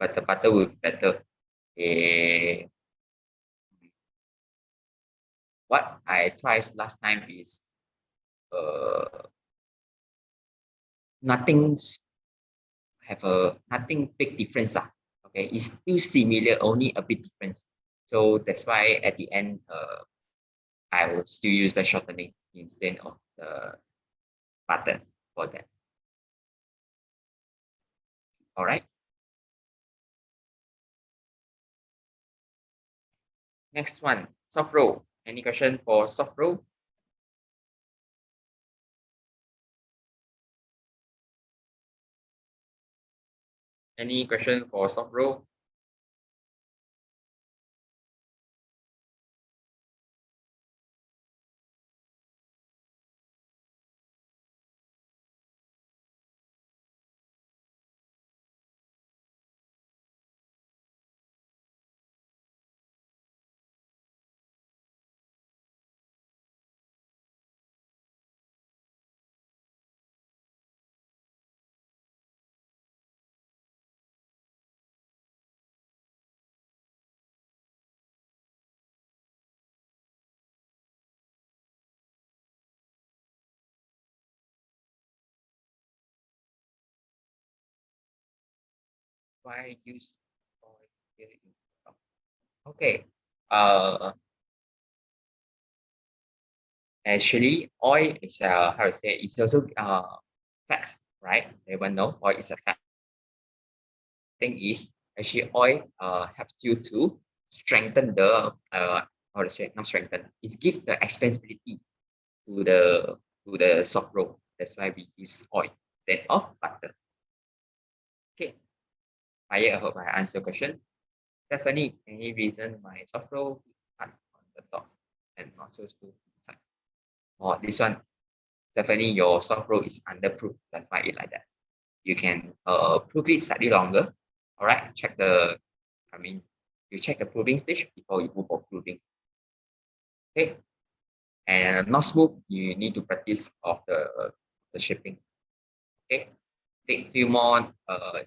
But the butter will be better. Eh, what I tried last time is uh, nothing's have a nothing big difference. Okay, it's still similar, only a bit difference. So that's why at the end, I will still use the shortening instead of the button for that. All right. Next one, soft roll. Any question for soft roll? Any question for soft roll? Why use oil here in okay. Uh, Actually, oil is how to say it's also fats, right? Everyone know oil is a fat. Thing is actually oil helps you to strengthen the how to say not strengthen. It gives the expansibility to the soft roll. That's why we use oil instead of butter. Okay, I hope I answered your question. Stephanie, any reason my soft roll is cut on the top and not so smooth inside? Oh, this one, Stephanie, your soft roll is underproof. That's why it like that. You can proof it slightly longer. All right, check the, I mean, you check the proving stage before you move for proving. Okay, and not smooth, you need to practice of the shaping. Okay, take few more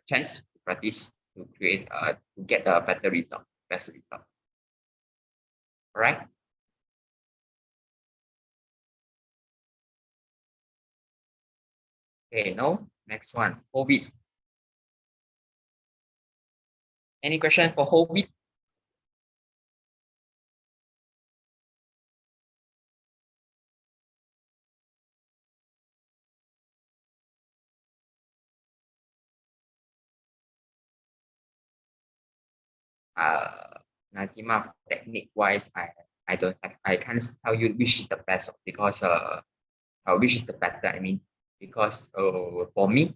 chance to practice to create to get a better result, best result. All right. Okay, no. Next one, whole wheat. Any question for whole wheat? Najima, technique wise, I don't have, I can't tell you which is the best because which is the better. I mean, because for me,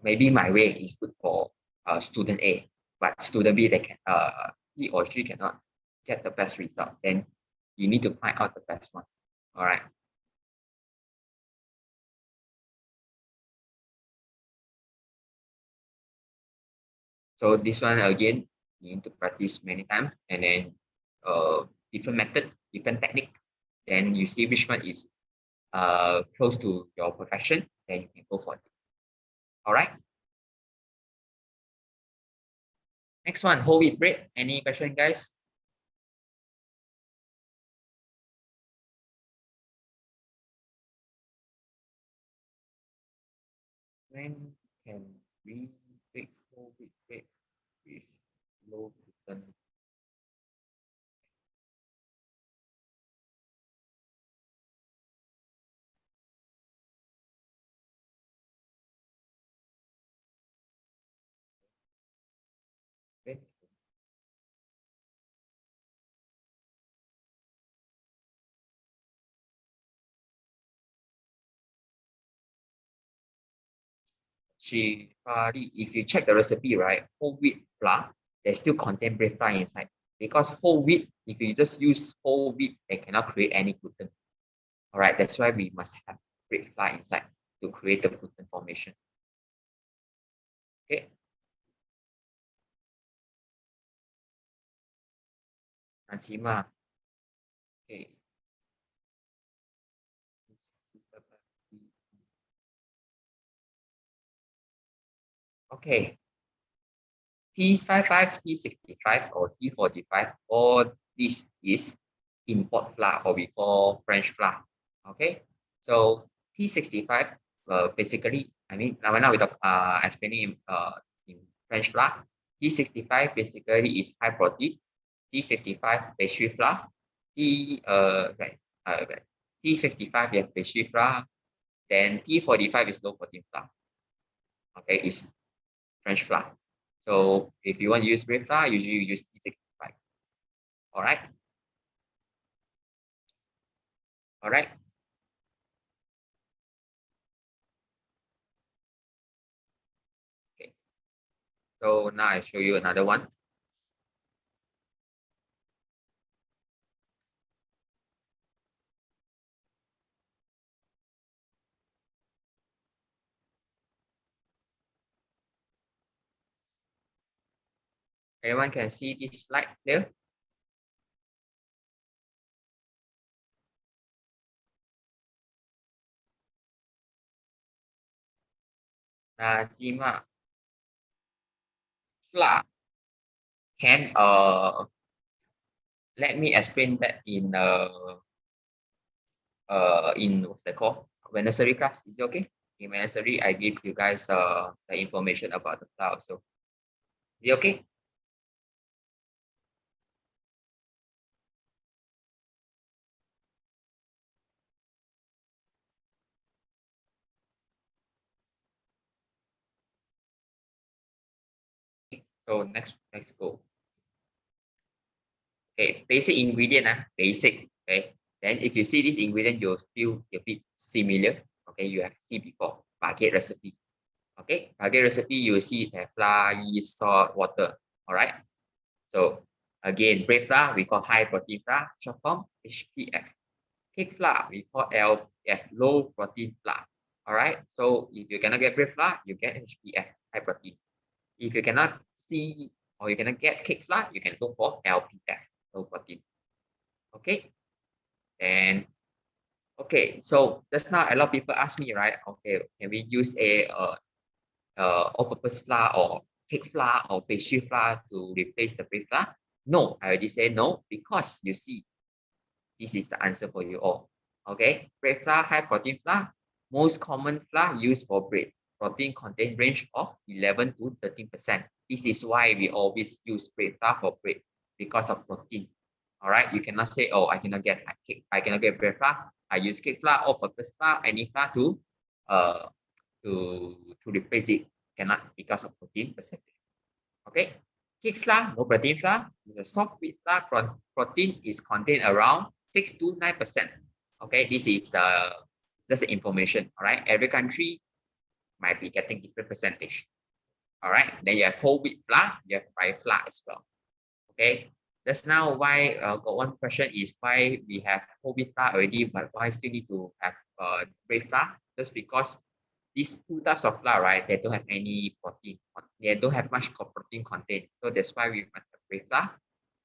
maybe my way is good for student A, but student B they can he or she cannot get the best result. Then you need to find out the best one. All right. So this one again, you need to practice many times and then different method, different technique. Then you see which one is close to your profession, then you can go for it. All right. Next one, whole wheat bread. Any question, guys? When can we take whole wheat bread with low gluten? When if you check the recipe, right, whole wheat flour, they still contain bread flour inside. Because whole wheat, if you just use whole wheat, they cannot create any gluten. All right, that's why we must have bread flour inside to create the gluten formation. Okay, Nanjima. Okay. Okay, T55, T65, or T45, all this is import flour, or we call French flour. Okay, so T65, basically, I mean, now we talk explaining in French flour. T65 basically is high protein. T55 pastry flour. Sorry, uh, T55 we have pastry flour. Then T45 is low protein flour. Okay, it's French flour. So if you want to use bread flour, usually you use T65. All right. All right. Okay. So now I show you another one. Everyone can see this slide there. Najima, flour can let me explain that in what's that called? Nursery class. Is it okay? In my nursery, I give you guys the information about the flour. So is it okay? So next go. Okay, basic ingredient, basic. Okay, then if you see this ingredient, you'll feel a bit similar. Okay, you have seen before baguette recipe. Okay, baguette recipe, you will see it have flour, yeast, salt, water. All right. So again, bread flour we call high protein flour, short form HPF. Cake flour we call LPF, low protein flour. All right. So if you cannot get bread flour, you get HPF, high protein. If you cannot see or you cannot get cake flour, you can look for LPF, low protein. Okay. And okay, so just now a lot of people ask me, right? Okay, can we use a all-purpose flour or cake flour or pastry flour to replace the bread flour? No, I already said no because you see, this is the answer for you all. Okay, bread flour, high protein flour, most common flour used for bread. Protein content range of 11 to 13%. This is why we always use bread flour for bread because of protein. All right, you cannot say, oh, I cannot get bread flour. I use cake flour or purpose flour, any flour uh to replace it. Cannot because of protein percentage. Okay, cake flour, no protein flour. The soft wheat flour protein is contained around 6 to 9%. Okay, this is the information. All right, every country might be getting different percentage. All right, then you have whole wheat flour, you have rye flour as well. Okay, just now why got one question is why we have whole wheat flour already, but why still need to have bread flour? Just because these two types of flour, right, they don't have any protein. They don't have much protein content. So that's why we must have bread flour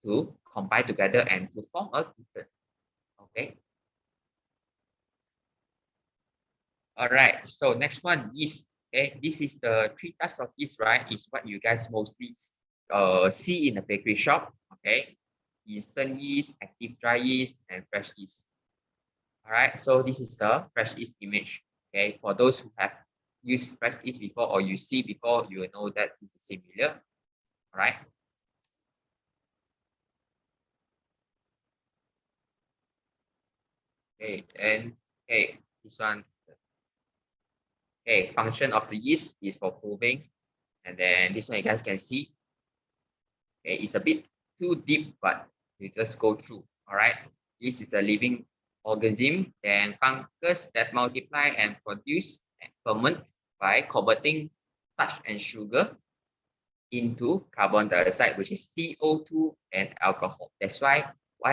to combine together and to form a gluten. Okay. All right. So next one is okay. This is the three types of yeast, right? Is what you guys mostly see in the bakery shop. Okay. Instant yeast, active dry yeast, and fresh yeast. All right. So this is the fresh yeast image. Okay. For those who have use practice before or you see before, you will know that this is similar. All right. Okay, and okay, this one. Okay, function of the yeast is for proving, and then this one you guys can see. Okay, it's a bit too deep, but you just go through. All right. This is a living organism, then fungus that multiply and produce and ferment by converting starch and sugar into carbon dioxide, which is CO2 and alcohol. That's why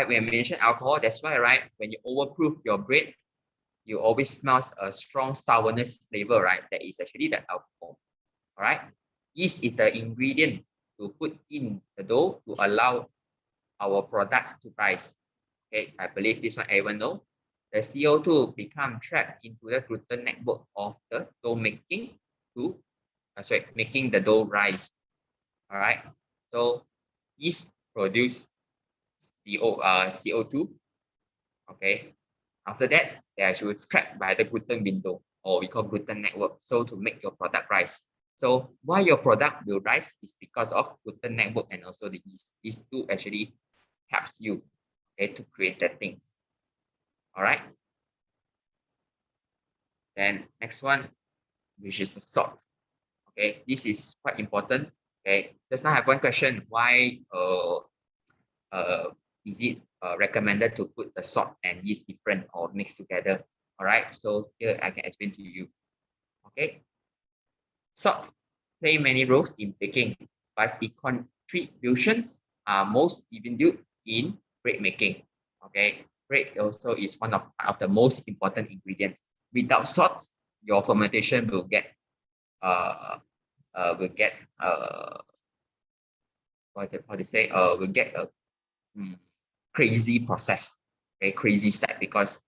we mention alcohol. That's why, right, when you overproof your bread, you always smells a strong sourness flavor, right? That is actually the alcohol. All right. Yeast is the ingredient to put in the dough to allow our products to rise. Okay, I believe this one everyone know. The CO2 become trapped into the gluten network of the dough making to making the dough rise. All right. So yeast produce CO2. Okay. After that, they are actually trapped by the gluten window, or we call gluten network. So to make your product rise. So why your product will rise is because of gluten network and also the yeast. These two actually helps you, okay, to create that thing. All right. Then next one, which is the salt. Okay, this is quite important. Okay, just now I have one question. Why is it recommended to put the salt and yeast different or mixed together? All right, so here I can explain to you. Okay, salt play many roles in baking, but its contributions are most evident in bread making. Okay, bread also is one of the most important ingredients. Without salt, your fermentation will get uh, will get what to say will get a crazy process, very crazy step, because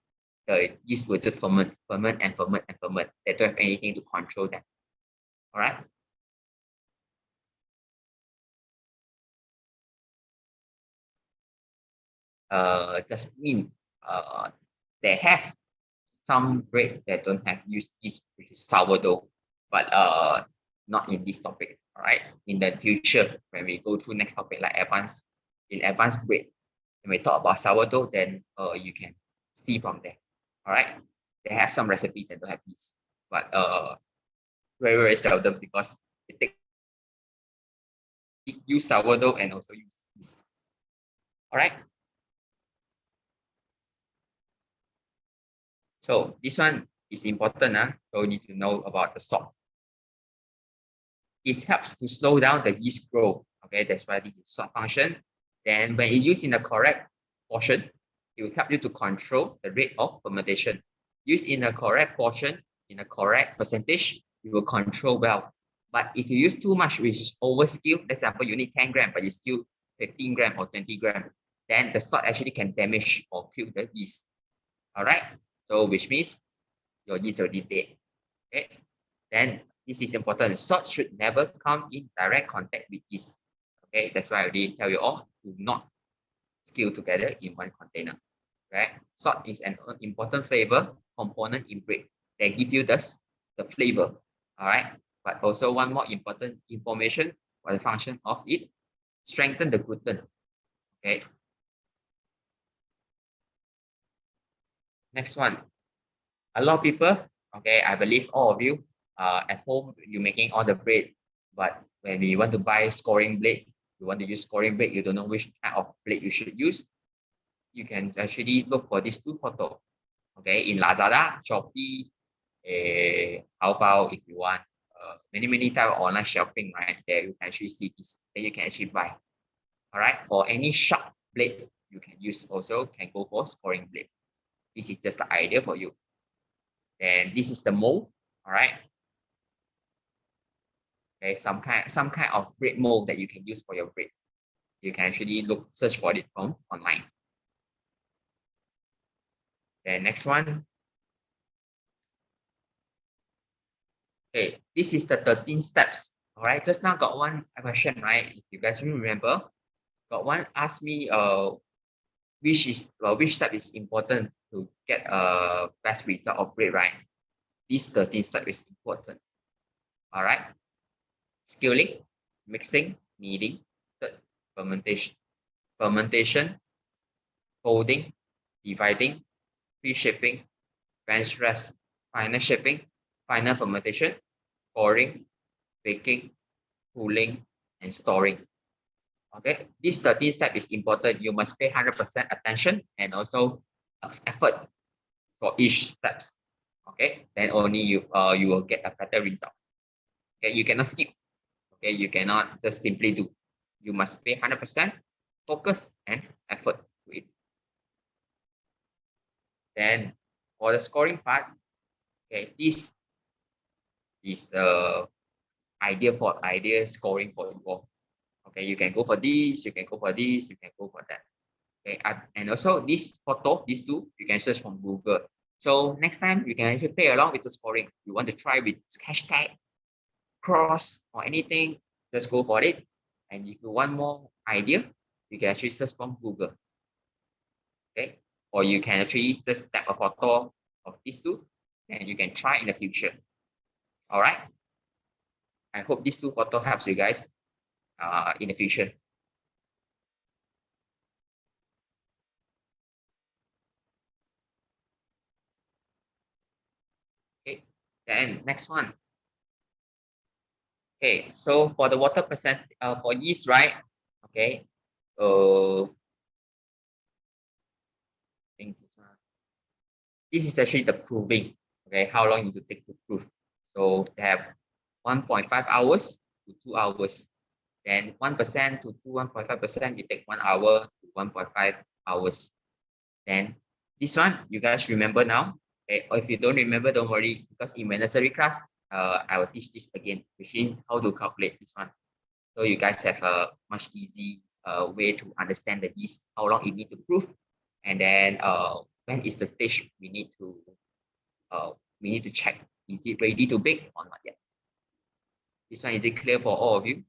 the yeast will just ferment and ferment and ferment. They don't have anything to control that. All right. Just mean they have some bread that don't have used yeast, which is sourdough, but not in this topic. All right. In the future, when we go to next topic like advanced bread, when we talk about sourdough, then you can see from there. All right. They have some recipes that don't have yeast, but very seldom because it take use sourdough and also use yeast. All right. So this one is important. So you need to know about the salt. It helps to slow down the yeast growth. Okay, that's why this is salt function. Then when it's used in the correct portion, it will help you to control the rate of fermentation. Used in a correct portion, in a correct percentage, you will control well. But if you use too much, which is overskill, for example, you need 10 grams, but you still 15 grams or 20 grams, then the salt actually can damage or kill the yeast. All right. So which means your yeast already dead. Okay. Then this is important. Salt should never come in direct contact with yeast. Okay, that's why I already tell you all to not skill together in one container. Right? Salt is an important flavor component in bread. They give you the flavor. All right. But also one more important information for the function of it, strengthen the gluten. Okay. Next one. A lot of people, okay, I believe all of you at home, you're making all the bread, but when you want to buy scoring blade, you want to use scoring blade, you don't know which kind of blade you should use, you can actually look for these two photos. Okay, in Lazada, Shopee, Taobao, if you want, many type of online shopping, right? There you can actually see this, then you can actually buy. All right, or any sharp blade you can use also can go for scoring blade. This is just the idea for you. And this is the mold. All right. Okay, some kind of bread mold that you can use for your bread. You can actually search for it from online. Then next one. Okay, this is the 13 steps. All right, just now got one question, right? If you guys remember, got one asked me which step is important to get a best result of bread, right? This 13 step is important. All right. Skilling, mixing, kneading. Third, fermentation, folding, dividing, pre-shaping, bench rest, final shaping, final fermentation, pouring, baking, cooling, and storing. Okay, this 13 step is important. You must pay 100% attention and also effort for each steps. Okay, then only you will get a better result. Okay, you cannot skip. Okay, you cannot just simply do. You must pay 100% focus and effort to it. Then for the scoring part, okay, this is the idea scoring for you all. Okay, you can go for this, you can go for this, you can go for that. Okay, and also this photo, these two, you can search from Google. So next time you can actually play along with the scoring. You want to try with hashtag, cross, or anything, just go for it. And if you want more idea, you can actually search from Google. Okay, or you can actually just tap a photo of these two, and you can try in the future. All right. I hope these two photo helps you guys in the future. Okay, then next one. Okay, so for the water percent for yeast, right? Okay, I think this is actually the proving. Okay, how long you to take to prove. So they have 1.5 hours to 2 hours. Then 1% to 1.5%, you take 1 hour to 1.5 hours. Then this one, you guys remember now. Okay, or if you don't remember, don't worry, because in my nursery class, I will teach this again, which is how to calculate this one. So you guys have a much easy way to understand the yeast, how long it need to prove, and then when is the stage uh, we need to check, is it ready to bake or not yet? This one, is it clear for all of you?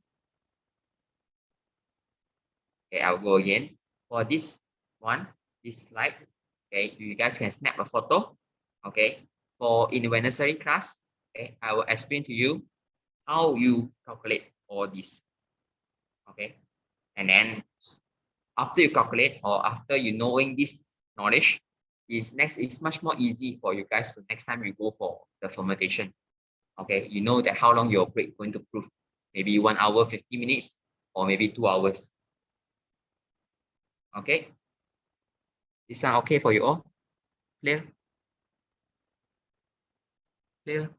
Okay, I'll go again. For this one, this slide, okay, you guys can snap a photo. Okay, for in the nursery class, okay, I will explain to you how you calculate all this. Okay, and then after you calculate or after you knowing this knowledge, is next is much more easy for you guys to next time you go for the fermentation. Okay, you know that how long your break going to prove, maybe 1 hour 50 minutes or maybe 2 hours. Okay, this one okay for you all? Clear? Clear?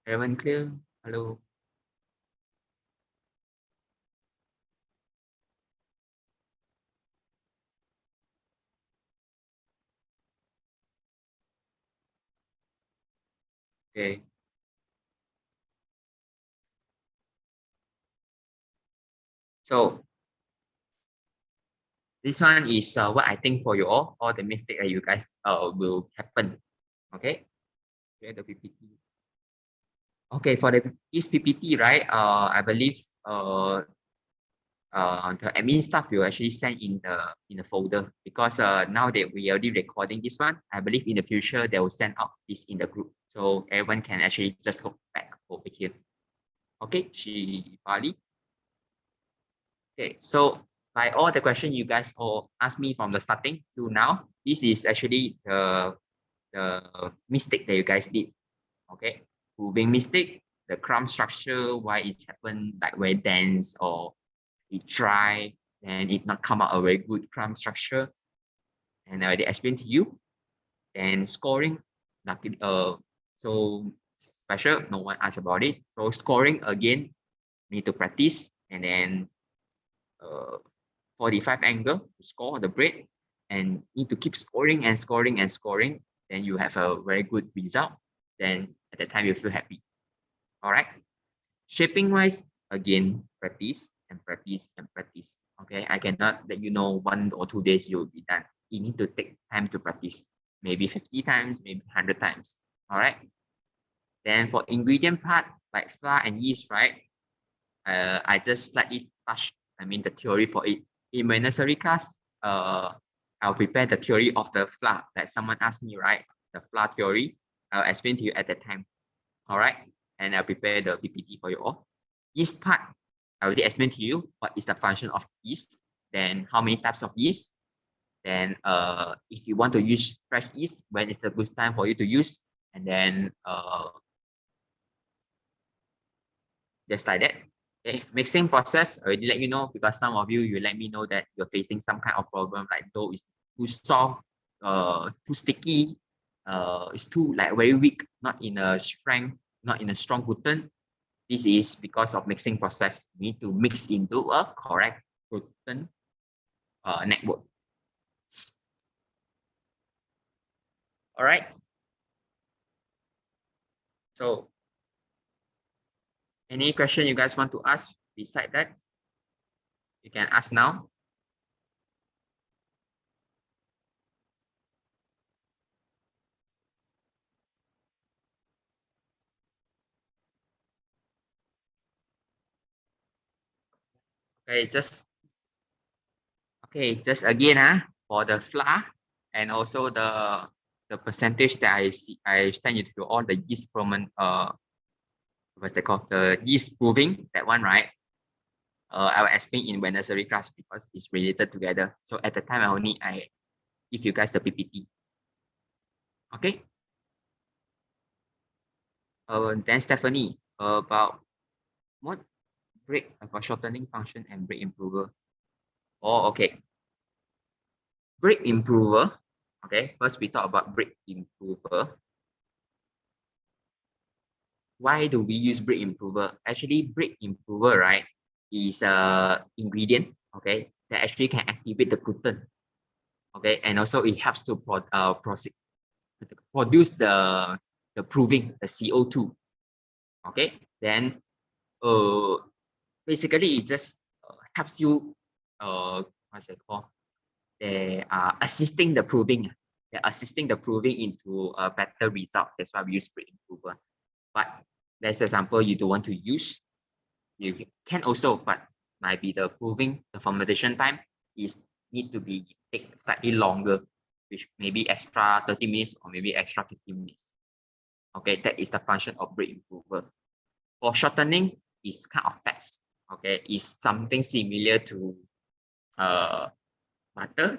Everyone clear? Hello? Okay. So this one is what I think for you all the mistake that you guys will happen. Okay. Share the PPT. Okay, for this PPT, right? I believe the admin staff will actually send in the folder because now that we are already recording this one, I believe in the future they will send out this in the group so everyone can actually just look back over here. Okay, she Bali. Okay, so by all the questions you guys all asked me from the starting to now, this is actually the mistake that you guys did. Okay, proving mistake, the crumb structure, why it's happened like very dense or it dry and it not come out a very good crumb structure. And I already explained to you. And scoring, luckily, so special, no one asked about it. So scoring again, need to practice and then 45 angle to score the bread and need to keep scoring and scoring and scoring. Then you have a very good result. Then at that time you feel happy. All right. Shaping wise, again, practice and practice and practice. Okay, I cannot let you know 1 or 2 days you will be done. You need to take time to practice. Maybe 50 times, maybe 100 times. All right. Then for ingredient part, like flour and yeast, right? I just slightly touch, the theory for it. In my nursery class, I'll prepare the theory of the flour that someone asked me, right? The flour theory, I'll explain to you at that time. All right. And I'll prepare the PPT for you all. Yeast part, I already explained to you what is the function of yeast, then how many types of yeast. Then if you want to use fresh yeast, when is the good time for you to use? And then just like that. Okay, mixing process, I already let you know because some of you, you let me know that you're facing some kind of problem like dough is too soft, too sticky, it's too like very weak, not in a strength, not in a strong gluten. This is because of mixing process. You need to mix into a correct gluten network. All right. So any question you guys want to ask beside that, you can ask now. Okay, just again, for the flour and also the percentage that I send you to all the yeast ferment, what's that called? The yeast proving, that one, right? I will explain in nursery class because it's related together. So at the time I give you guys the PPT. Okay. Then Stephanie, about what break about shortening function and break improver. Oh, okay. Break improver. Okay, first we talk about break improver. Why do we use break improver? Actually, break improver, right, is a ingredient, okay, that actually can activate the gluten, okay, and also it helps to produce the proving, the CO2, okay. Then basically it just helps you what's it called? They are assisting the proving. They're assisting the proving into a better result. That's why we use break improver. But let's example you don't want to use, you can also, but might be the proving, the fermentation time is need to be take slightly longer, which maybe extra 30 minutes or maybe extra 15 minutes. Okay, that is the function of break improver. For shortening, is kind of fast. Okay, is something similar to butter,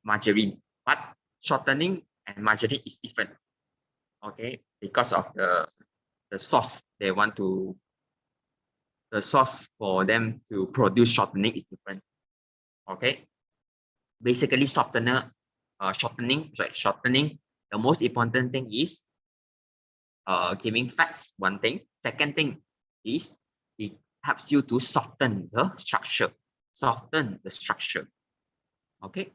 margarine, but shortening and margarine is different. Okay, because of the sauce they want to, the sauce for them to produce shortening is different. Okay, basically shortening. The most important thing is giving fats. One thing. Second thing is it helps you to soften the structure. Soften the structure. Okay.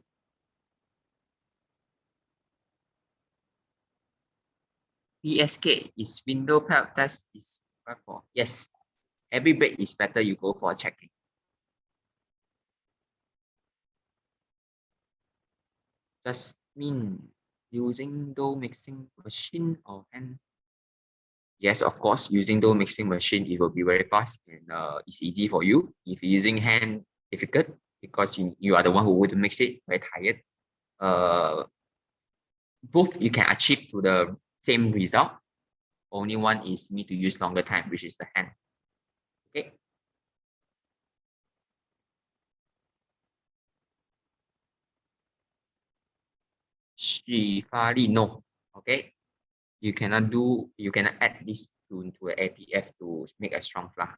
PSK is window pellet test is for yes. Every break is better you go for checking. Just mean using dough mixing machine or hand. Yes, of course, using dough mixing machine, it will be very fast and it's easy for you. If you're using hand, difficult because you are the one who would mix it, very tired. Both you can achieve to the same result. Only one is need to use longer time, which is the hand. Okay. Shifari, no. Okay. You cannot add this into an APF to make a strong flour.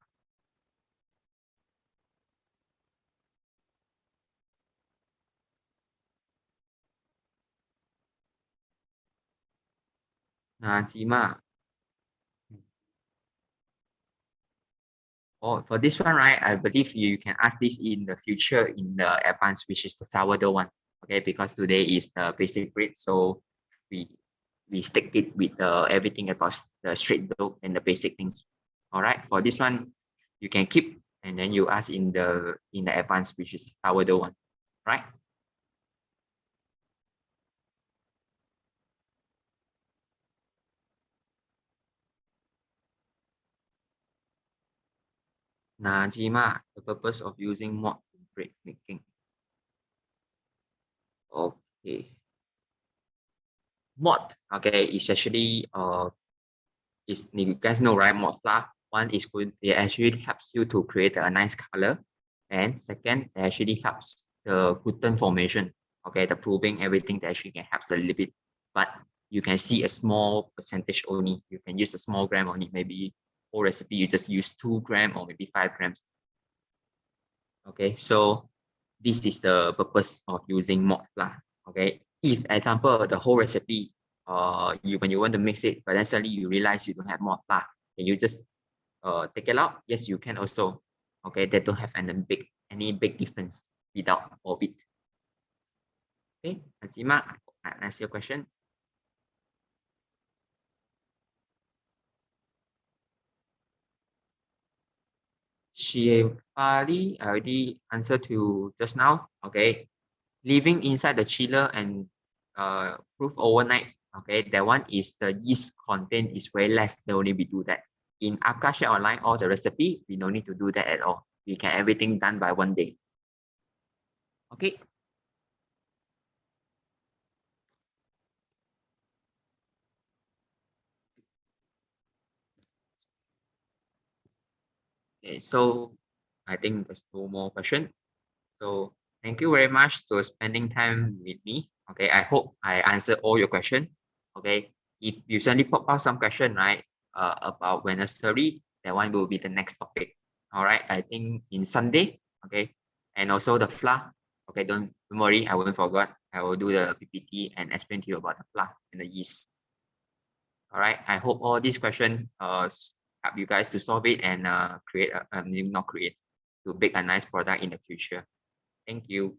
Najima. Oh, for this one, right? I believe you can ask this in the future in the advanced, which is the sourdough one. Okay, because today is the basic grade, so we stick it with everything about the straight dough and the basic things. All right, for this one, you can keep and then you ask in the advanced, which is sourdough one, right? Najima, the purpose of using mod in break making. Okay. Mod, okay, is actually is you guys know, right? Mod fluff. One is good, it actually helps you to create a nice color. And second, it actually helps the gluten formation. Okay, the proving everything that actually can help a little bit, but you can see a small percentage only. You can use a small gram only. Maybe whole recipe you just use 2 grams or maybe 5 grams. Okay, so this is the purpose of using mod lah. Okay, if example the whole recipe, you when you want to mix it, but then suddenly you realize you don't have mod lah, can you just take it out? Yes, you can also. Okay, they don't have any big difference without or with. Okay, Nazima, I answer your question. I already answered to just now. Okay, leaving inside the chiller and proof overnight. Okay, that one is the yeast content is very less. They only we do that. In Apka share online, all the recipe, we don't need to do that at all. We can everything done by 1 day. Okay. Okay, so I think there's no more question. So thank you very much for spending time with me. Okay, I hope I answered all your question. Okay, if you suddenly pop out some question, right, about Wednesday, that one will be the next topic. All right, I think in Sunday. Okay, and also the flour. Okay, don't worry, I won't forget. I will do the PPT and explain to you about the flour and the yeast. All right, I hope all these questions help you guys to solve it and create not create to bake a nice product in the future. Thank you.